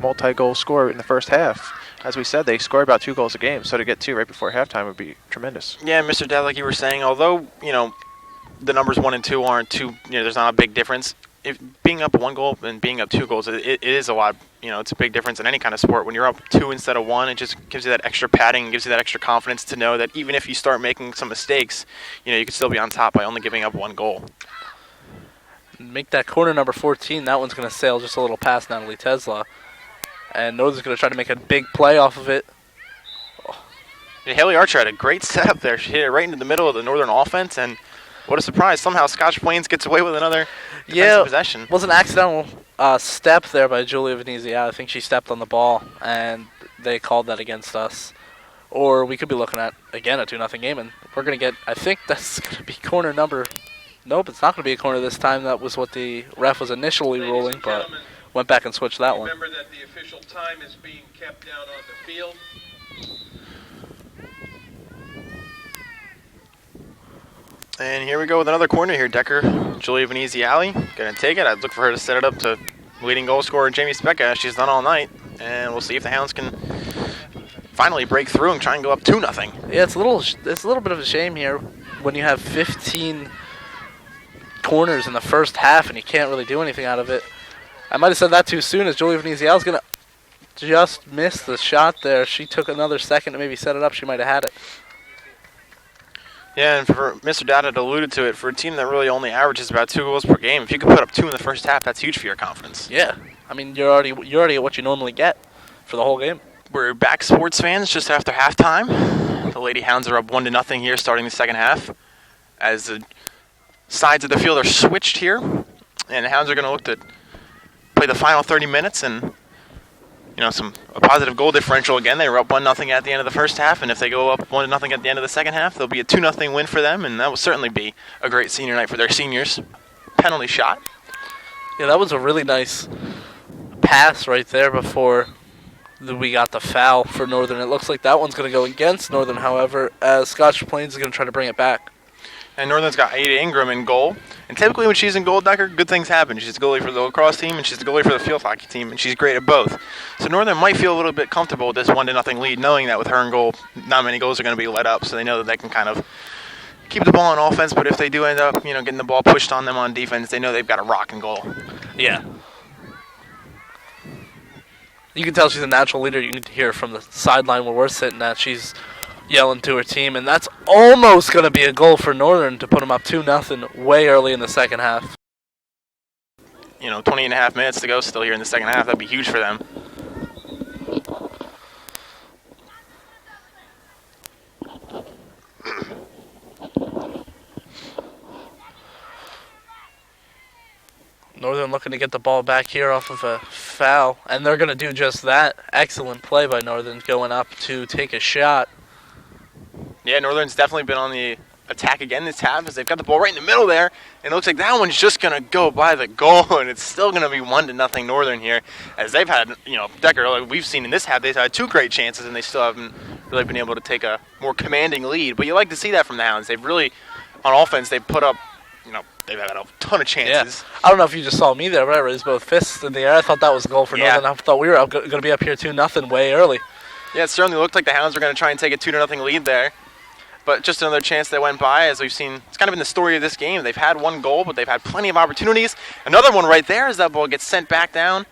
multi-goal score in the first half. As we said, they score about 2 goals a game, so to get 2 right before halftime would be tremendous. Yeah, Mr. Dad, like you were saying, although, the numbers 1 and 2 aren't too, there's not a big difference. If being up 1 goal and being up 2 goals, it is a lot. It's a big difference in any kind of sport. When you're up 2 instead of 1, it just gives you that extra padding, gives you that extra confidence to know that even if you start making some mistakes, you can still be on top by only giving up 1 goal. Make that corner number 14. That one's going to sail just a little past Natalie Tesla. And Northern's going to try to make a big play off of it. Yeah, Haley Archer had a great setup there. She hit it right into the middle of the Northern offense, and what a surprise. Somehow Scotch Plains gets away with another defensive possession. It was an accidental step there by Julia Venezia. I think she stepped on the ball, and they called that against us. Or we could be looking at, again, a 2-0 game, and we're going to get, I think that's going to be corner number. Nope, it's not going to be a corner this time. That was what the ref was initially ruling, but went back and switched that one. Remember that the official time is being kept down on the field. And here we go with another corner here, Decker. Julia Veneziali going to take it. I'd look for her to set it up to leading goal scorer Jamie Specca, as she's done all night. And we'll see if the Hounds can finally break through and try and go up 2-0. Yeah, it's a little bit of a shame here when you have 15 corners in the first half and you can't really do anything out of it. I might have said that too soon, as Julia Veneziali's going to just miss the shot there. She took another second to maybe set it up. She might have had it. Yeah, and for Mr. Dad had alluded to it, for a team that really only averages about 2 goals per game, if you could put up 2 in the first half, that's huge for your confidence. Yeah, I mean, you're already at what you normally get for the whole game. We're back, sports fans, just after halftime. The Lady Hounds are up 1-0 here, starting the second half, as the sides of the field are switched here, and the Hounds are going to look to play the final 30 minutes and a positive goal differential again. They were up 1-0 at the end of the first half, and if they go up 1-0 at the end of the second half, there'll be a 2-0 win for them, and that will certainly be a great senior night for their seniors. Penalty shot. Yeah, that was a really nice pass right there before we got the foul for Northern. It looks like that one's going to go against Northern, however, as Scotch Plains is going to try to bring it back. And Northern's got Ada Ingram in goal. And typically when she's in goal, Decker, good things happen. She's the goalie for the lacrosse team, and she's the goalie for the field hockey team, and she's great at both. So Northern might feel a little bit comfortable with this 1-0 lead, knowing that with her in goal, not many goals are going to be let up. So they know that they can kind of keep the ball on offense, but if they do end up, getting the ball pushed on them on defense, they know they've got a rock in goal. Yeah. You can tell she's a natural leader. You need to hear from the sideline where we're sitting at. She's yelling to her team, and that's almost going to be a goal for Northern to put them up 2-0 way early in the second half. 20 and a half minutes to go still here in the second half. That'd be huge for them. Northern looking to get the ball back here off of a foul, and they're going to do just that. Excellent play by Northern, going up to take a shot. Yeah, Northern's definitely been on the attack again this half, as they've got the ball right in the middle there, and it looks like that one's just going to go by the goal, and it's still going to be 1-0 Northern here, as they've had, Decker, like we've seen in this half, they've had 2 great chances, and they still haven't really been able to take a more commanding lead. But you like to see that from the Hounds. They've really, on offense, they've put up, they've had a ton of chances. Yeah. I don't know if you just saw me there, but I raised both fists in the air. I thought that was a goal for Northern. I thought we were going to be up here 2-0 way early. Yeah, it certainly looked like the Hounds were going to try and take a 2-0 lead there. But just another chance that went by, as we've seen. It's kind of been the story of this game. They've had 1 goal, but they've had plenty of opportunities. Another one right there as that ball gets sent back down.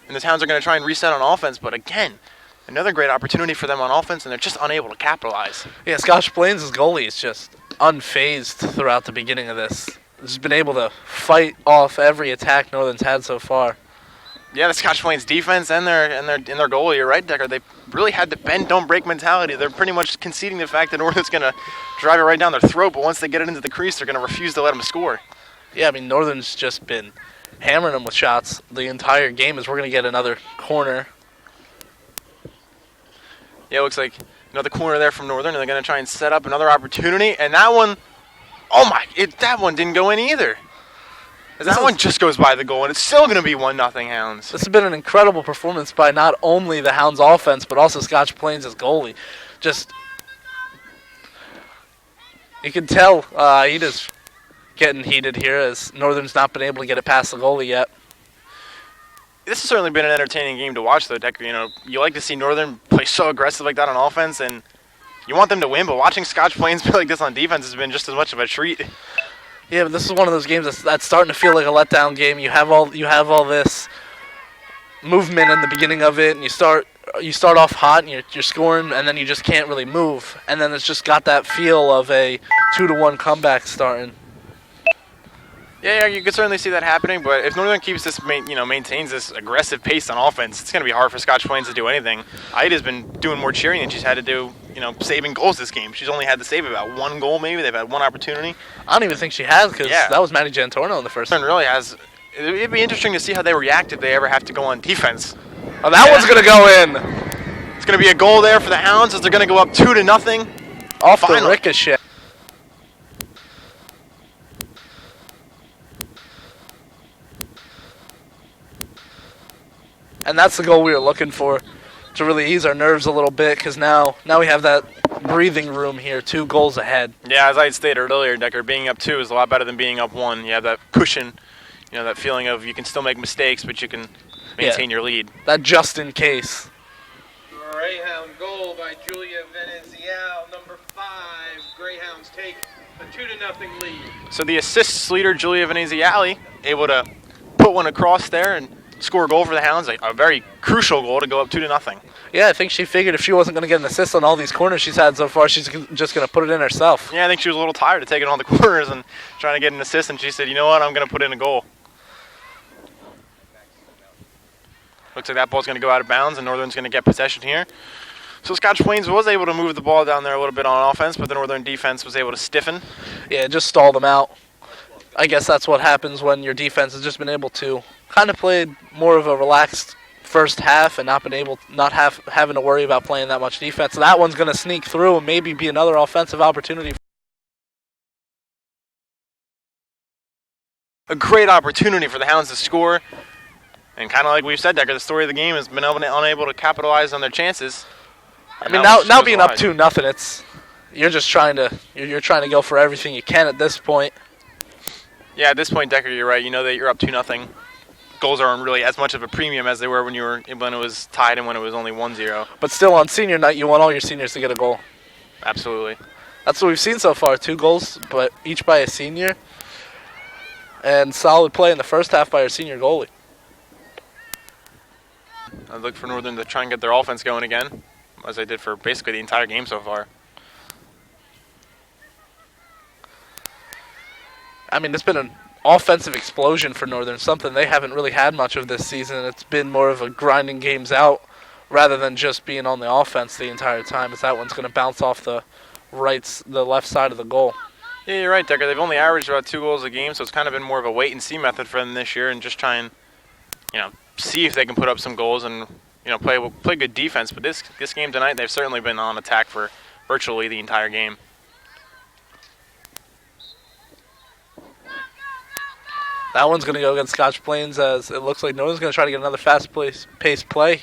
And the Hounds are going to try and reset on offense. But again, another great opportunity for them on offense, and they're just unable to capitalize. Yeah, Scotch Plains' goalie is just unfazed throughout the beginning of this. He's been able to fight off every attack Northern's had so far. Yeah, the Scotch Plains defense and their goalie, you're right, Decker. They really had the bend, don't break mentality. They're pretty much conceding the fact that Northern's going to drive it right down their throat, but once they get it into the crease, they're going to refuse to let them score. Yeah, I mean, Northern's just been hammering them with shots the entire game, as we're going to get another corner. Yeah, it looks like another corner there from Northern, and they're going to try and set up another opportunity, and that one, that one didn't go in either. That one just goes by the goal, and it's still going to be 1-0 Hounds. This has been an incredible performance by not only the Hounds' offense, but also Scotch Plains' goalie. Just, you can tell Aida's getting heated here as Northern's not been able to get it past the goalie yet. This has certainly been an entertaining game to watch, though, Decker. You know, you like to see Northern play so aggressive like that on offense, and you want them to win, but watching Scotch Plains play like this on defense has been just as much of a treat. Yeah, but this is one of those games that's starting to feel like a letdown game. You have all this movement in the beginning of it, and you start off hot, and you're scoring, and then you just can't really move, and then it's just got that feel of a 2-1 comeback starting. Yeah, you could certainly see that happening, but if Northern keeps this, maintains this aggressive pace on offense, it's going to be hard for Scotch Plains to do anything. Ida's been doing more cheering than she's had to do, saving goals this game. She's only had to save about one goal, maybe. They've had one opportunity. I don't even think she has, because that was Maddie Jantorno in the first one. Really has. It'd be interesting to see how they react if they ever have to go on defense. Oh, that one's going to go in. It's going to be a goal there for the Hounds as they're going to go up 2-0. Off the ricochet. And that's the goal we were looking for, to really ease our nerves a little bit, because now we have that breathing room here, 2 goals ahead. Yeah, as I had stated earlier, Decker, being up 2 is a lot better than being up 1. You have that cushion, that feeling of you can still make mistakes, but you can maintain your lead. That just in case. Greyhound goal by Julia Venezial, number 5. Greyhounds take a 2-0 lead. So the assists leader, Julia Veneziali, able to put one across there and score a goal for the Hounds, a very crucial goal to go up 2-0. Yeah, I think she figured if she wasn't going to get an assist on all these corners she's had so far, she's just going to put it in herself. Yeah, I think she was a little tired of taking on the corners and trying to get an assist, and she said, you know what, I'm going to put in a goal. Looks like that ball's going to go out of bounds, and Northern's going to get possession here. So Scotch Plains was able to move the ball down there a little bit on offense, but the Northern defense was able to stiffen. Yeah, just stall them out. I guess that's what happens when your defense has just been able to kind of play more of a relaxed first half and not having to worry about playing that much defense. So that one's going to sneak through and maybe be another offensive opportunity. A great opportunity for the Hounds to score. And kind of like we've said, Decker, the story of the game has been unable to capitalize on their chances. I mean, now being up 2-0, it's you're just trying to go for everything you can at this point. Yeah, at this point, Decker, you're right. You know that you're up 2-0. Goals aren't really as much of a premium as they were when it was tied and when it was only 1-0. But still, on senior night, you want all your seniors to get a goal. Absolutely. That's what we've seen so far. 2 goals, but each by a senior. And solid play in the first half by our senior goalie. I look for Northern to try and get their offense going again, as they did for basically the entire game so far. I mean, it's been an offensive explosion for Northern, something they haven't really had much of this season. It's been more of a grinding games out rather than just being on the offense the entire time, as that one's going to bounce off the left side of the goal. Yeah, you're right, Decker. They've only averaged about 2 goals a game, so it's kind of been more of a wait-and-see method for them this year and just try and, see if they can put up some goals and, play good defense. But this game tonight, they've certainly been on attack for virtually the entire game. That one's going to go against Scotch Plains, as it looks like Northern's going to try to get another fast-paced play.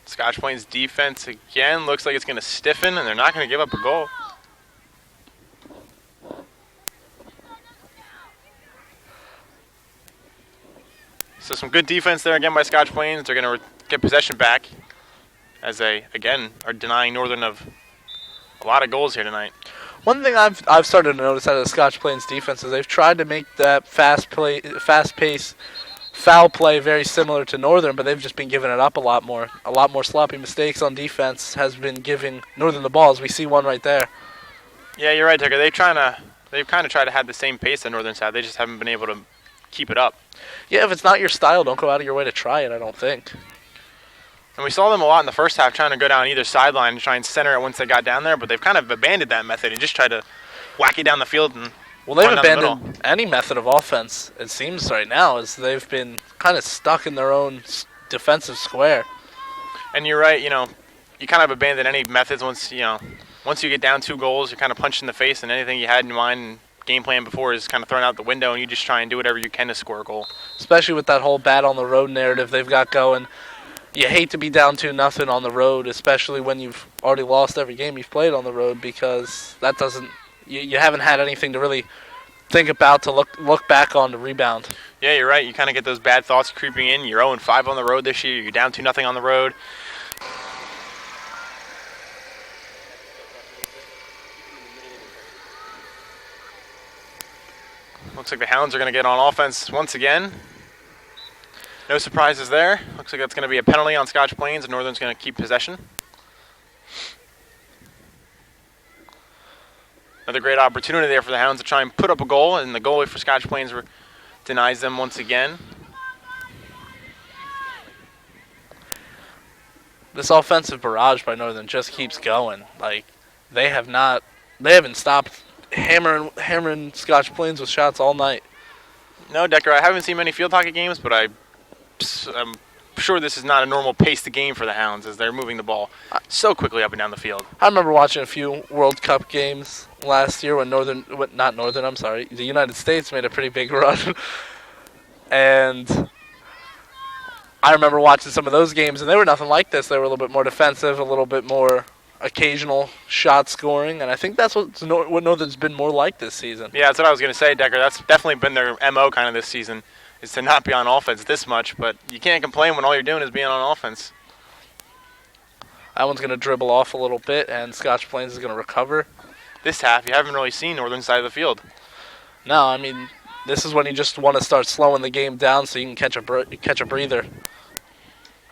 Scotch Plains defense again looks like it's going to stiffen, and they're not going to give up a goal. So some good defense there again by Scotch Plains. They're going to get possession back as they, again, are denying Northern of a lot of goals here tonight. One thing I've started to notice out of the Scotch Plains defense is they've tried to make that fast-paced foul play very similar to Northern, but they've just been giving it up a lot more. A lot more sloppy mistakes on defense has been giving Northern the balls. We see one right there. Yeah, you're right, Tucker. They've kind of tried to have the same pace that Northern's had. They just haven't been able to keep it up. Yeah, if it's not your style, don't go out of your way to try it, I don't think. And we saw them a lot in the first half trying to go down either sideline and try and center it once they got down there, but they've kind of abandoned that method and just tried to whack it down the field. And they've abandoned any method of offense, it seems, right now, as they've been kind of stuck in their own defensive square. And you're right, you kind of abandon any methods once you get down 2 goals, you're kind of punched in the face, and anything you had in mind and game plan before is kind of thrown out the window, and you just try and do whatever you can to score a goal. Especially with that whole bad on the road narrative they've got going. You hate to be down 2-0 on the road, especially when you've already lost every game you've played on the road, because that doesn't. You haven't had anything to really think about to look back on the rebound. Yeah, you're right. You kind of get those bad thoughts creeping in. You're 0-5 on the road this year. You're down 2-0 on the road. Looks like the Hounds are going to get on offense once again. No surprises there. Looks like that's going to be a penalty on Scotch Plains, and Northern's going to keep possession. Another great opportunity there for the Hounds to try and put up a goal, and the goalie for Scotch Plains denies them once again. This offensive barrage by Northern just keeps going. Like, they haven't stopped hammering Scotch Plains with shots all night. No, Decker, I haven't seen many field hockey games, but I'm sure this is not a normal paced game for the Hounds as they're moving the ball so quickly up and down the field. I remember watching a few World Cup games last year when the United States made a pretty big run. And I remember watching some of those games, and they were nothing like this. They were a little bit more defensive, a little bit more occasional shot scoring, and I think that's what Northern's been more like this season. Yeah, that's what I was going to say, Decker. That's definitely been their MO kind of this season, is to not be on offense this much, but you can't complain when all you're doing is being on offense. That one's going to dribble off a little bit, and Scotch Plains is going to recover. This half, you haven't really seen Northern side of the field. No, I mean, this is when you just want to start slowing the game down so you can catch a breather.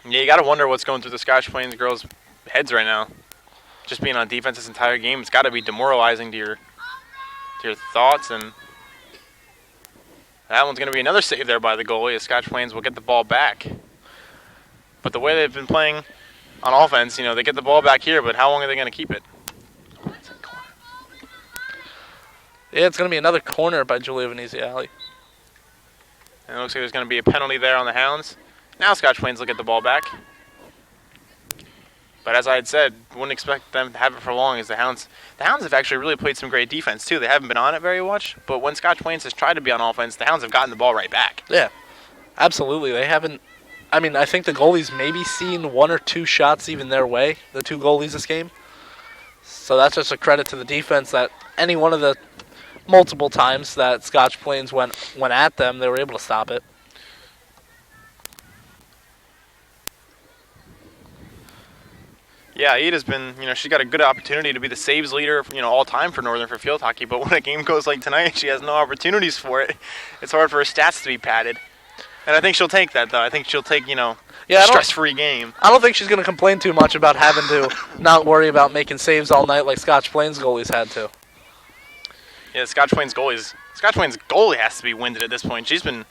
Yeah, you got to wonder what's going through the Scotch Plains girls' heads right now. Just being on defense this entire game, it's got to be demoralizing to your thoughts, and that one's going to be another save there by the goalie as Scotch Plains will get the ball back. But the way they've been playing on offense, they get the ball back here, but how long are they going to keep it? Yeah, it's going to be another corner by Julia Veneziali. And it looks like there's going to be a penalty there on the Hounds. Now Scotch Plains will get the ball back. But as I had said, wouldn't expect them to have it for long as the Hounds have actually really played some great defense too. They haven't been on it very much, but when Scotch Plains has tried to be on offense, the Hounds have gotten the ball right back. Yeah, absolutely. They haven't. I mean, I think the goalies maybe seen one or two shots even their way, the two goalies this game. So that's just a credit to the defense that any one of the multiple times that Scotch Plains went at them, they were able to stop it. Yeah, Ida's been, she's got a good opportunity to be the saves leader, all time for Northern for field hockey. But when a game goes like tonight, she has no opportunities for it. It's hard for her stats to be padded. And I think she'll take that, though. I think she'll take, stress-free game. I don't think she's going to complain too much about having to not worry about making saves all night like Scotch Plains goalies had to. Yeah, Scotch Plains goalie has to be winded at this point. She's been,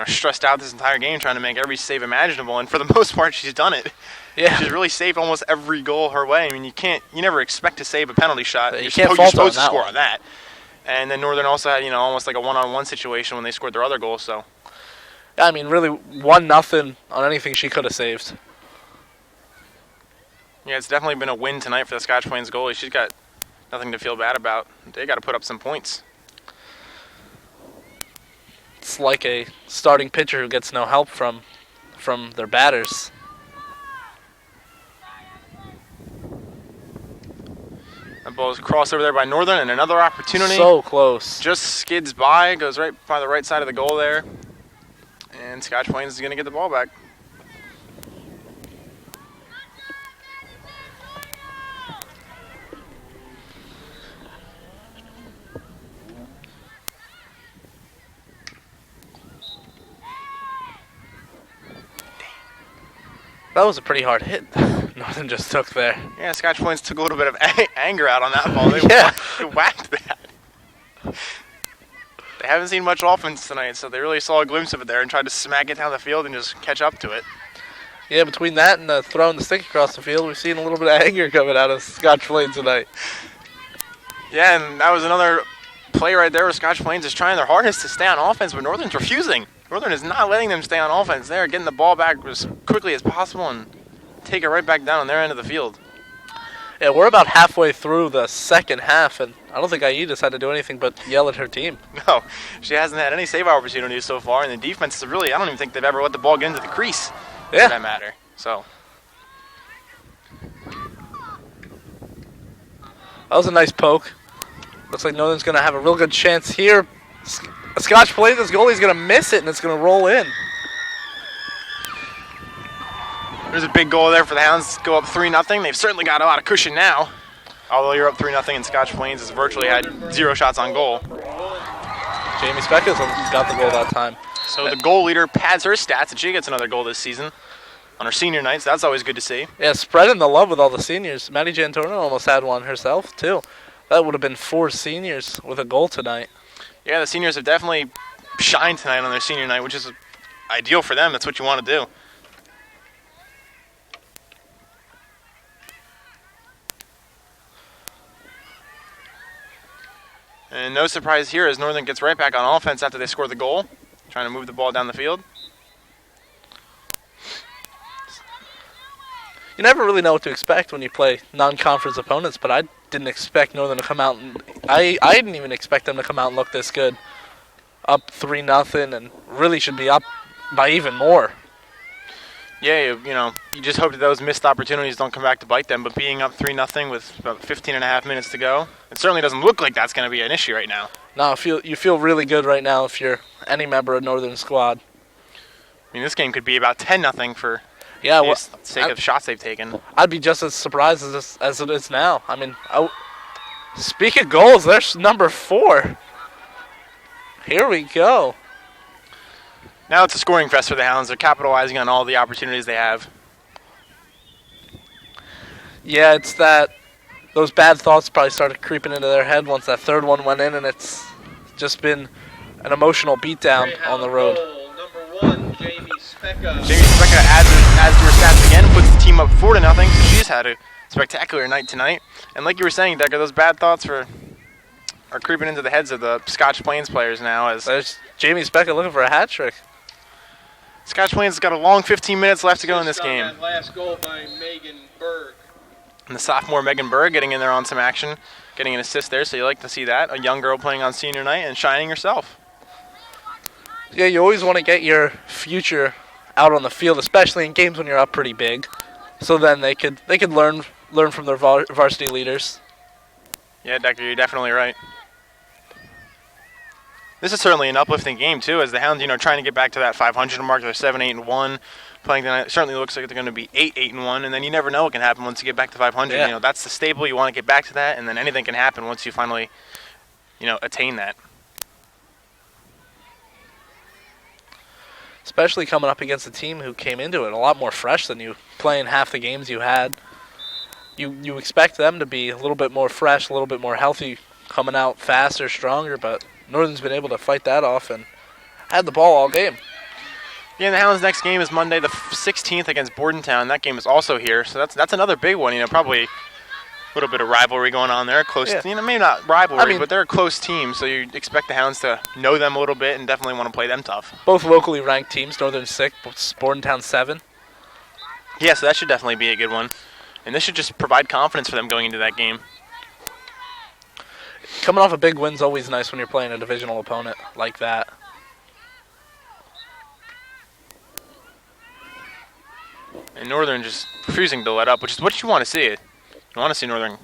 stressed out this entire game trying to make every save imaginable, and for the most part, she's done it. Yeah, she's really saved almost every goal her way. I mean, you never expect to save a penalty shot. You can't fault her supposed to score on that. And then Northern also had, almost like a one-on-one situation when they scored their other goal. So, I mean, really 1-0 on anything she could have saved. Yeah, it's definitely been a win tonight for the Scotch Plains goalie. She's got nothing to feel bad about. They got to put up some points. It's like a starting pitcher who gets no help from their batters. That ball is crossed over there by Northern, and another opportunity. So close. Just skids by, goes right by the right side of the goal there. And Scotch Plains is going to get the ball back. That was a pretty hard hit Northern just took there. Yeah, Scotch Plains took a little bit of anger out on that ball. They whacked that. They haven't seen much offense tonight, so they really saw a glimpse of it there and tried to smack it down the field and just catch up to it. Yeah, between that and throwing the stick across the field, we've seen a little bit of anger coming out of Scotch Plains tonight. Yeah, and that was another play right there where Scotch Plains is trying their hardest to stay on offense, but Northern's refusing. Northern is not letting them stay on offense. They're getting the ball back as quickly as possible and take it right back down on their end of the field. Yeah, we're about halfway through the second half, and I don't think Aida's had to do anything but yell at her team. No, she hasn't had any save opportunities so far, and the defense is really, I don't even think they've ever let the ball get into the crease, for that matter. So that was a nice poke. Looks like Northern's going to have a real good chance here. Scotch Plains' goalie's going to miss it, and it's going to roll in. There's a big goal there for the Hounds. Go up 3-0. They've certainly got a lot of cushion now. Although you're up 3-0 and Scotch Plains has virtually had 0 shots on goal. Jamie Specka's got the goal that time. So the goal leader pads her stats, and she gets another goal this season on her senior night, so that's always good to see. Yeah, spreading the love with all the seniors. Maddie Jantorno almost had one herself, too. That would have been 4 seniors with a goal tonight. Yeah, the seniors have definitely shined tonight on their senior night, which is ideal for them. That's what you want to do. And no surprise here as Northern gets right back on offense after they score the goal, trying to move the ball down the field. You never really know what to expect when you play non-conference opponents, but I didn't expect Northern to come out and I didn't even expect them to come out and look this good. Up 3-0 and really should be up by even more. Yeah, you just hope that those missed opportunities don't come back to bite them, but being up 3-0 with about 15 and a half minutes to go, it certainly doesn't look like that's going to be an issue right now. No, you feel really good right now if you're any member of Northern squad. I mean, this game could be about 10-0 for the sake of shots they've taken. I'd be just as surprised as it is now. I mean, speak of goals, there's number 4. Here we go. Now it's a scoring fest for the Hounds. They're capitalizing on all the opportunities they have. Yeah, it's that those bad thoughts probably started creeping into their head once that third one went in, and it's just been an emotional beatdown on the road. Goal, number 1, Jamie Specka. Jamie Specka adds to her stats again, puts the team up 4-0, so she's had a spectacular night tonight. And like you were saying, Decker, those bad thoughts are creeping into the heads of the Scotch Plains players now. As there's Jamie Specka looking for a hat trick. Scotch Plains has got a long 15 minutes left to go in this game. That last goal by Megan Berg. And the sophomore Megan Berg getting in there on some action, getting an assist there, so you like to see that. A young girl playing on senior night and shining herself. Yeah, you always want to get your future out on the field, especially in games when you're up pretty big. So then they could learn from their varsity leaders. Yeah, Decker, you're definitely right. This is certainly an uplifting game, too, as the Hounds, trying to get back to that 500 mark. They're 7-8-1. Playing tonight, it certainly looks like they're going to be 8-8-1, and then you never know what can happen once you get back to 500. Yeah. That's the stable. You want to get back to that, and then anything can happen once you finally, attain that. Especially coming up against a team who came into it a lot more fresh than you, playing half the games you had. You expect them to be a little bit more fresh, a little bit more healthy, coming out faster, stronger, but Northern's been able to fight that off and had the ball all game. Yeah, and the Hounds' next game is Monday the 16th against Bordentown. That game is also here, so that's another big one. Probably a little bit of rivalry going on there. Close, maybe not rivalry, but they're a close team, so you expect the Hounds to know them a little bit and definitely want to play them tough. Both locally ranked teams, Northern 6, Bordentown 7. Yeah, so that should definitely be a good one. And this should just provide confidence for them going into that game. Coming off a big win's always nice when you're playing a divisional opponent like that. And Northern just refusing to let up, which is what you want to see. You want to see Northern.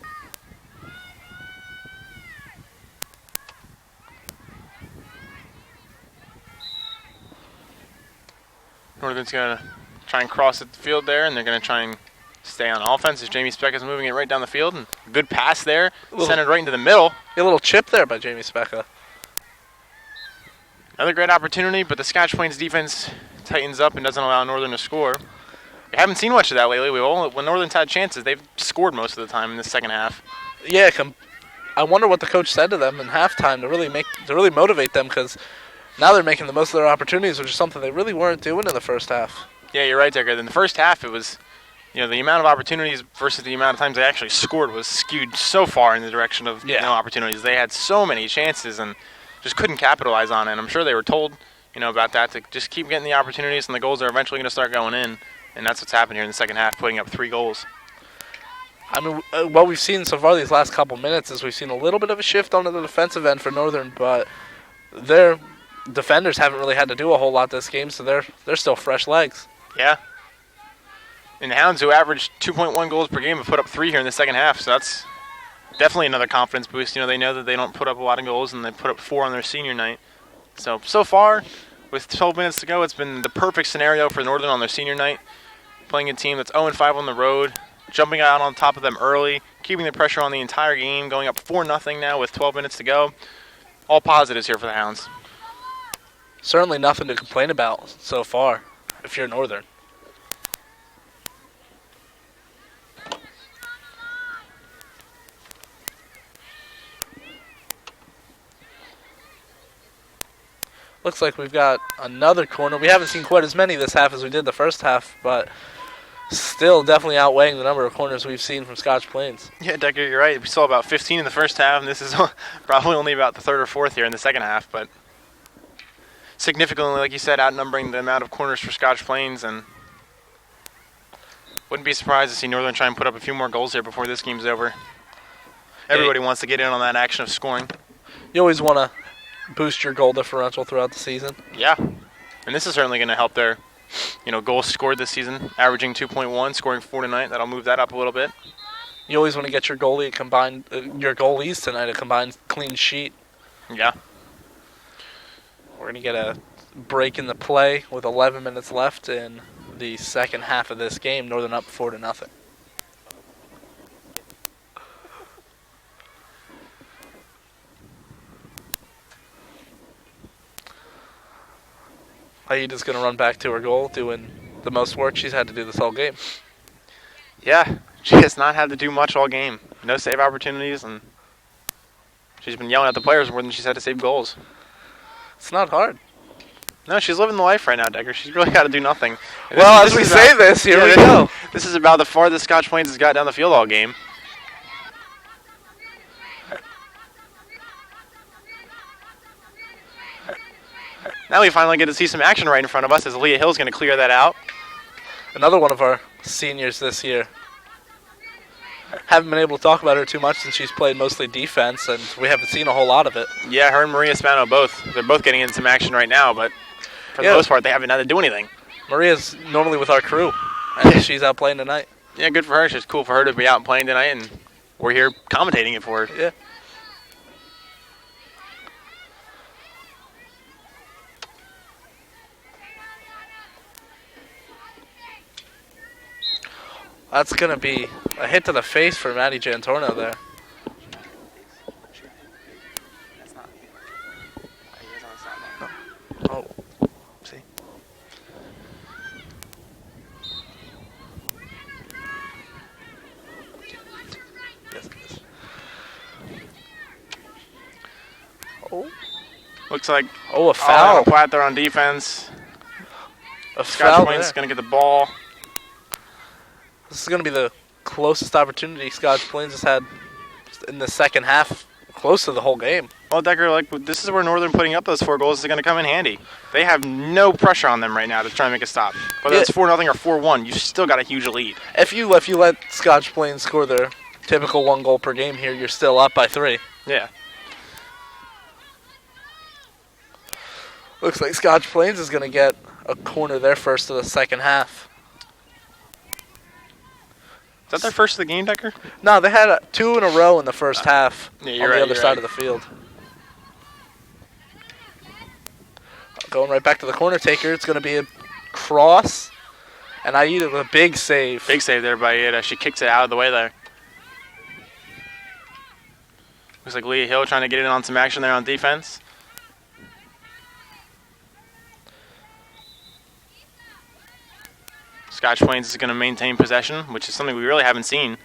Northern's going to try and cross the field there, and they're going to try and stay on offense as Jamie Specka is moving it right down the field. And good pass there, centered right into the middle. A little chip there by Jamie Specka. Another great opportunity, but the Scotch Plains defense tightens up and doesn't allow Northern to score. We haven't seen much of that lately. When Northern's had chances, they've scored most of the time in the second half. Yeah, I wonder what the coach said to them in halftime to really motivate them, because now they're making the most of their opportunities, which is something they really weren't doing in the first half. Yeah, you're right, Decker. In the first half, it was, the amount of opportunities versus the amount of times they actually scored was skewed so far in the direction of no opportunities. They had so many chances and just couldn't capitalize on it. And I'm sure they were told, about that, to just keep getting the opportunities, and the goals are eventually going to start going in. And that's what's happened here in the second half, putting up 3 goals. I mean, what we've seen so far these last couple minutes is we've seen a little bit of a shift onto the defensive end for Northern, but their defenders haven't really had to do a whole lot this game, so they're still fresh legs. Yeah. And the Hounds, who averaged 2.1 goals per game, have put up 3 here in the second half, so that's definitely another confidence boost. You know, they know that they don't put up a lot of goals, and they put up 4 on their senior night. So far, with 12 minutes to go, it's been the perfect scenario for Northern on their senior night. Playing a team that's 0-5 on the road, jumping out on top of them early, keeping the pressure on the entire game, going up 4-0 now with 12 minutes to go. All positives here for the Hounds. Certainly nothing to complain about so far if you're Northern. Looks like we've got another corner. We haven't seen quite as many this half as we did the first half, but still definitely outweighing the number of corners we've seen from Scotch Plains. Yeah, Decker, you're right. We saw about 15 in the first half, and this is probably only about the third or fourth here in the second half, but significantly, like you said, outnumbering the amount of corners for Scotch Plains, and wouldn't be surprised to see Northern try and put up a few more goals here before this game's over. Everybody wants to get in on that action of scoring. You always want to boost your goal differential throughout the season. Yeah, and this is certainly going to help their, goals scored this season, averaging 2.1, scoring 4 tonight. That'll move that up a little bit. You always want to get your your goalies tonight a combined clean sheet. Yeah. We're going to get a break in the play with 11 minutes left in the second half of this game. Northern up 4-0. Aida's going to run back to her goal, doing the most work she's had to do this whole game. Yeah, she has not had to do much all game. No save opportunities, and she's been yelling at the players more than she's had to save goals. It's not hard. No, she's living the life right now, Decker. She's really got to do nothing. And Well, as we say this, here we go. This is about the farthest Scotch Plains has got down the field all game. Now we finally get to see some action right in front of us as Leah Hill's going to clear that out. Another one of our seniors this year. Haven't been able to talk about her too much since she's played mostly defense, and we haven't seen a whole lot of it. Yeah, her and Maria Spano both. They're both getting in some action right now, but for the most part, they haven't had to do anything. Maria's normally with our crew, and she's out playing tonight. Yeah, good for her. It's just cool for her to be out and playing tonight, and we're here commentating it for her. Yeah. That's going to be a hit to the face for Maddie Jantorno there. Oh, see. Yes. Oh. Looks like A foul. Platt there on defense. A Scotch foul Plains there. is going to get the ball. This is going to be the closest opportunity Scotch Plains has had in the second half, close to the whole game. Well, Decker, this is where Northern putting up those 4 goals is going to come in handy. They have no pressure on them right now to try and make a stop. Whether it's 4-0 or 4-1, you've still got a huge lead. If you let Scotch Plains score their typical 1 goal per game here, you're still up by 3. Yeah. Looks like Scotch Plains is going to get a corner there first of the second half. Is that their first of the game, Decker? No, they had 2 in a row in the first half yeah, on you're the right, other you're side right. of the field. Going right back to the corner taker. It's going to be a cross. And Aida with a big save. Big save there by Ida. She kicks it out of the way there. Looks like Leah Hill trying to get in on some action there on defense. Scotch Plains is going to maintain possession, which is something we really haven't seen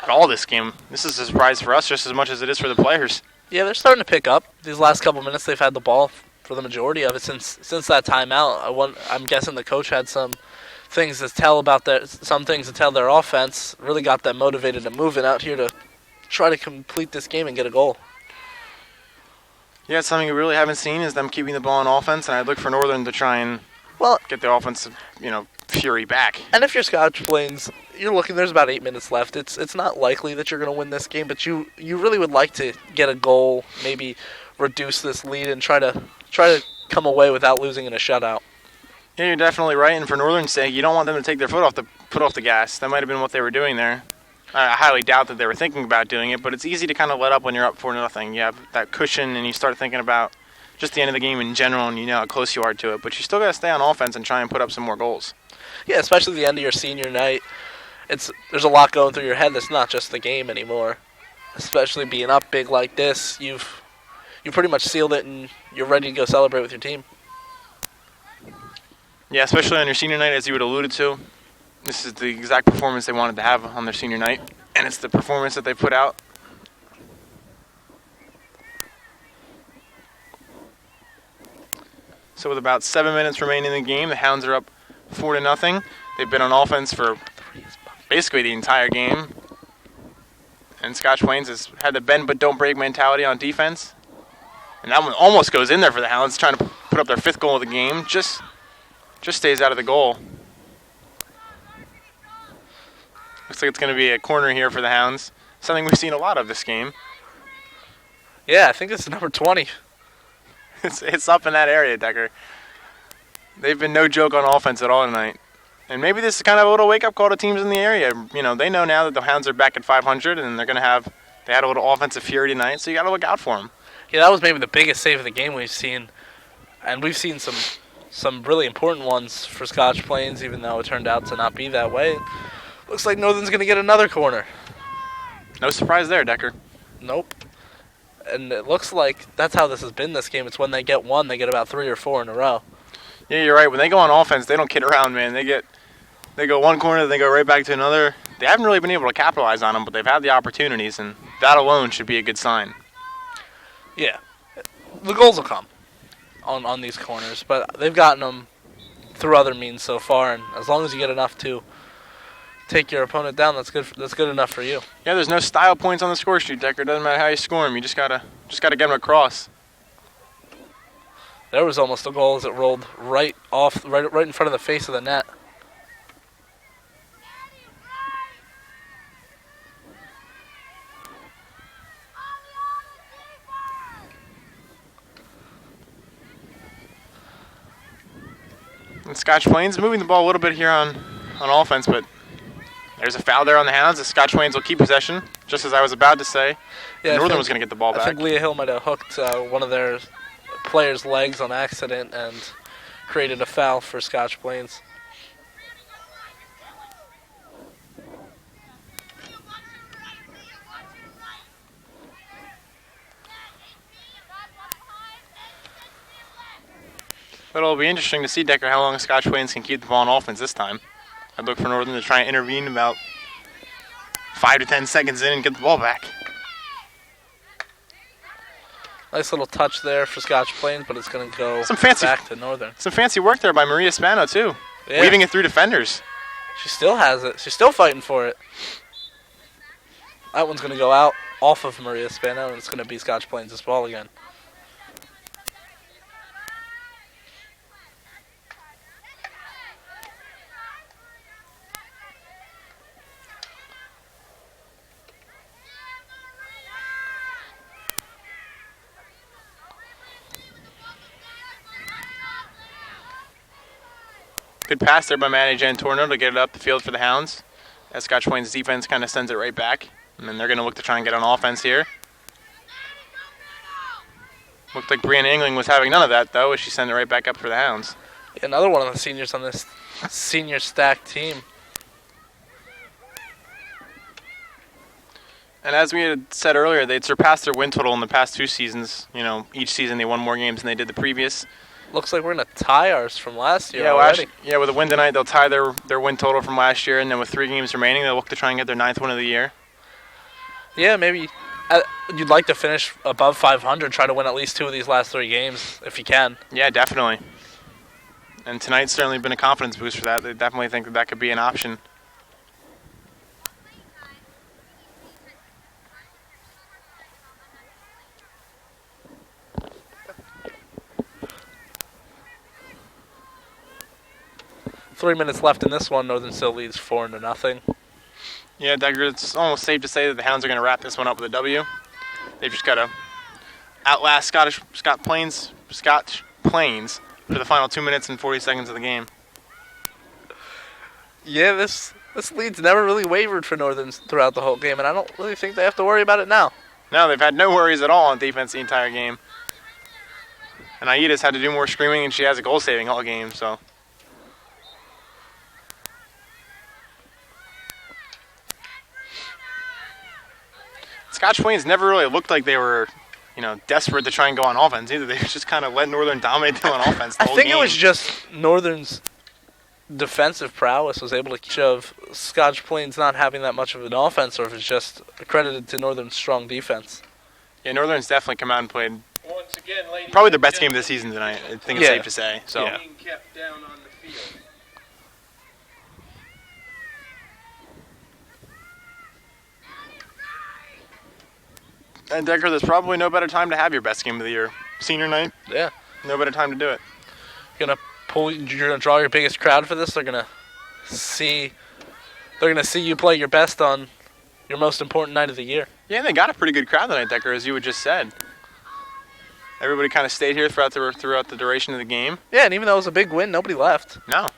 at all this game. This is a surprise for us just as much as it is for the players. Yeah, they're starting to pick up. These last couple minutes, they've had the ball for the majority of it since that timeout. I'm guessing the coach had some things to tell their offense. Really got them motivated to move it out here to try to complete this game and get a goal. Yeah, it's something we really haven't seen is them keeping the ball on offense, and I'd look for Northern to try and get the offensive, fury back. And if you're Scotch Plains, you're looking. There's about 8 minutes left. It's not likely that you're going to win this game, but you really would like to get a goal, maybe reduce this lead, and try to come away without losing in a shutout. Yeah, you're definitely right. And for Northern's sake, you don't want them to take their foot off the gas. That might have been what they were doing there. I highly doubt that they were thinking about doing it, but it's easy to kind of let up when you're up 4-0. You have that cushion, and you start thinking about just the end of the game in general, and you know how close you are to it. But you still got to stay on offense and try and put up some more goals. Yeah, especially the end of your senior night. There's a lot going through your head that's not just the game anymore. Especially being up big like this, you pretty much sealed it, and you're ready to go celebrate with your team. Yeah, especially on your senior night, as you had alluded to. This is the exact performance they wanted to have on their senior night, and it's the performance that they put out. So with about 7 minutes remaining in the game, the Hounds are up 4-0. They've been on offense for basically the entire game. And Scotch Plains has had the bend but don't break mentality on defense. And that one almost goes in there for the Hounds, trying to put up their 5th goal of the game. Just stays out of the goal. Looks like it's going to be a corner here for the Hounds. Something we've seen a lot of this game. Yeah, I think it's number 20. It's up in that area, Decker. They've been no joke on offense at all tonight. And maybe this is kind of a little wake-up call to teams in the area. You know, they know now that the Hounds are back at 500, and they had a little offensive fury tonight, so you got to look out for them. Yeah, that was maybe the biggest save of the game we've seen. And we've seen some really important ones for Scotch Plains, even though it turned out to not be that way. Looks like Northern's going to get another corner. No surprise there, Decker. Nope. And it looks like that's how this has been this game. It's when they get one, they get about 3 or 4 in a row. Yeah, you're right. When they go on offense, they don't kid around, man. They go one corner, they go right back to another. They haven't really been able to capitalize on them, but they've had the opportunities, and that alone should be a good sign. Yeah. The goals will come on these corners, but they've gotten them through other means so far, and as long as you get enough to take your opponent down, that's good enough for you. Yeah, there's no style points on the score sheet, Decker. Doesn't matter how you score them. You just gotta get them across. There was almost a goal as it rolled right in front of the face of the net. And Scotch Plains moving the ball a little bit here on offense, but there's a foul there on the Hounds. The Scotch Plains will keep possession, just as I was about to say. Yeah, Northern was going to get the ball back. I think Leah Hill might have hooked one of their players' legs on accident and created a foul for Scotch Plains. But it'll be interesting to see, Decker, how long Scotch Plains can keep the ball on offense this time. I'd look for Northern to try and intervene about 5 to 10 seconds in and get the ball back. Nice little touch there for Scotch Plains, but it's going to go back to Northern. Some fancy work there by Maria Spano, too. Yeah. Weaving it through defenders. She still has it. She's still fighting for it. That one's going to go out off of Maria Spano, and it's going to be Scotch Plains' ball again. Good pass there by Maddie Jantorno to get it up the field for the Hounds. As Scotch Plains' defense kind of sends it right back. And then they're going to look to try and get on offense here. Looked like Brianna Engling was having none of that, though, as she sent it right back up for the Hounds. Yeah, another one of the seniors on this senior stacked team. And as we had said earlier, they'd surpassed their win total in the past 2 seasons. You know, each season they won more games than they did the previous. Looks like we're going to tie ours from last year already. With a win tonight, they'll tie their win total from last year, and then with 3 games remaining, they'll look to try and get their 9th win of the year. Yeah, maybe you'd like to finish above 500, try to win at least 2 of these last 3 games, if you can. Yeah, definitely. And tonight's certainly been a confidence boost for that. They definitely think that could be an option. Three minutes left in this one. Northern still leads 4-0. Yeah, Decker, it's almost safe to say that the Hounds are going to wrap this one up with a W. They've just got to outlast Scotch Plains for the final 2 minutes and 40 seconds of the game. Yeah, this This lead's never really wavered for Northern throughout the whole game, and I don't really think they have to worry about it now. No, they've had no worries at all on defense the entire game. And Aida's had to do more screaming, and she has a goal saving all game, so. Scotch Plains never really looked like they were, desperate to try and go on offense either. They just kind of let Northern dominate them on offense the whole game. I think it was just Northern's defensive prowess was able to shove Scotch Plains not having that much of an offense, or if it's just accredited to Northern's strong defense. Yeah, Northern's definitely come out and played Once again, ladies probably and their best game of the gentlemen, season tonight. I think it's safe to say. So. Yeah. being kept down on the field. And Decker, there's probably no better time to have your best game of the year. Senior night, Yeah. no better time to do it. You're gonna draw your biggest crowd for this. They're gonna see you play your best on your most important night of the year. Yeah, they got a pretty good crowd tonight, Decker, as you had just said. Everybody kind of stayed here throughout the duration of the game. Yeah, and even though it was a big win, nobody left. No,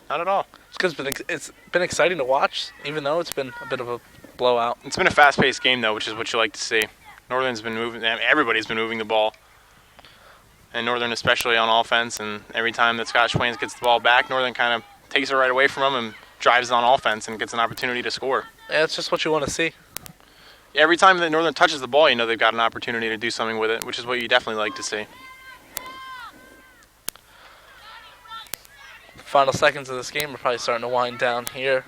not at all. It's because it's been exciting to watch, even though it's been a bit of a blowout. It's been a fast-paced game, though, which is what you like to see. Northern's been moving. Everybody's been moving the ball, and Northern especially on offense. And every time that Scotch Plains gets the ball back, Northern kind of takes it right away from them and drives it on offense and gets an opportunity to score. Yeah, it's just what you want to see. Every time that Northern touches the ball, they've got an opportunity to do something with it, which is what you definitely like to see. Final seconds of this game are probably starting to wind down here.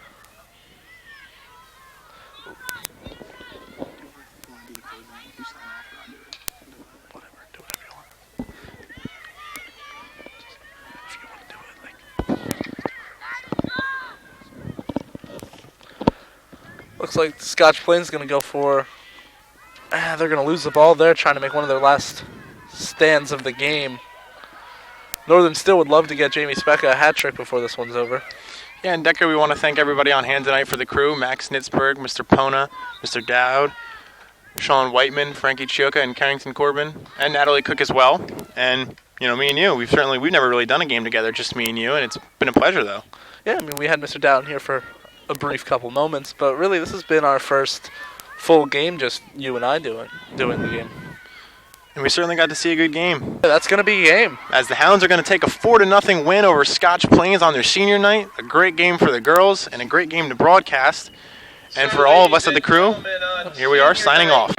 Looks like Scotch Plains is going to go for... they're going to lose the ball there, trying to make one of their last stands of the game. Northern still would love to get Jamie Specka a hat trick before this one's over. Yeah, and Decker, we want to thank everybody on hand tonight for the crew. Max Nitzberg, Mr. Pona, Mr. Dowd, Sean Whiteman, Frankie Chioka, and Carrington Corbin, and Natalie Cook as well. And, me and you, we've never really done a game together, just me and you, and it's been a pleasure, though. Yeah, we had Mr. Dowden here for a brief couple moments, but really this has been our first full game, just you and I doing the game. And we certainly got to see a good game. Yeah, that's going to be a game. As the Hounds are going to take a 4-0 win over Scotch Plains on their senior night. A great game for the girls and a great game to broadcast. And for all of us at the crew, here we are signing off.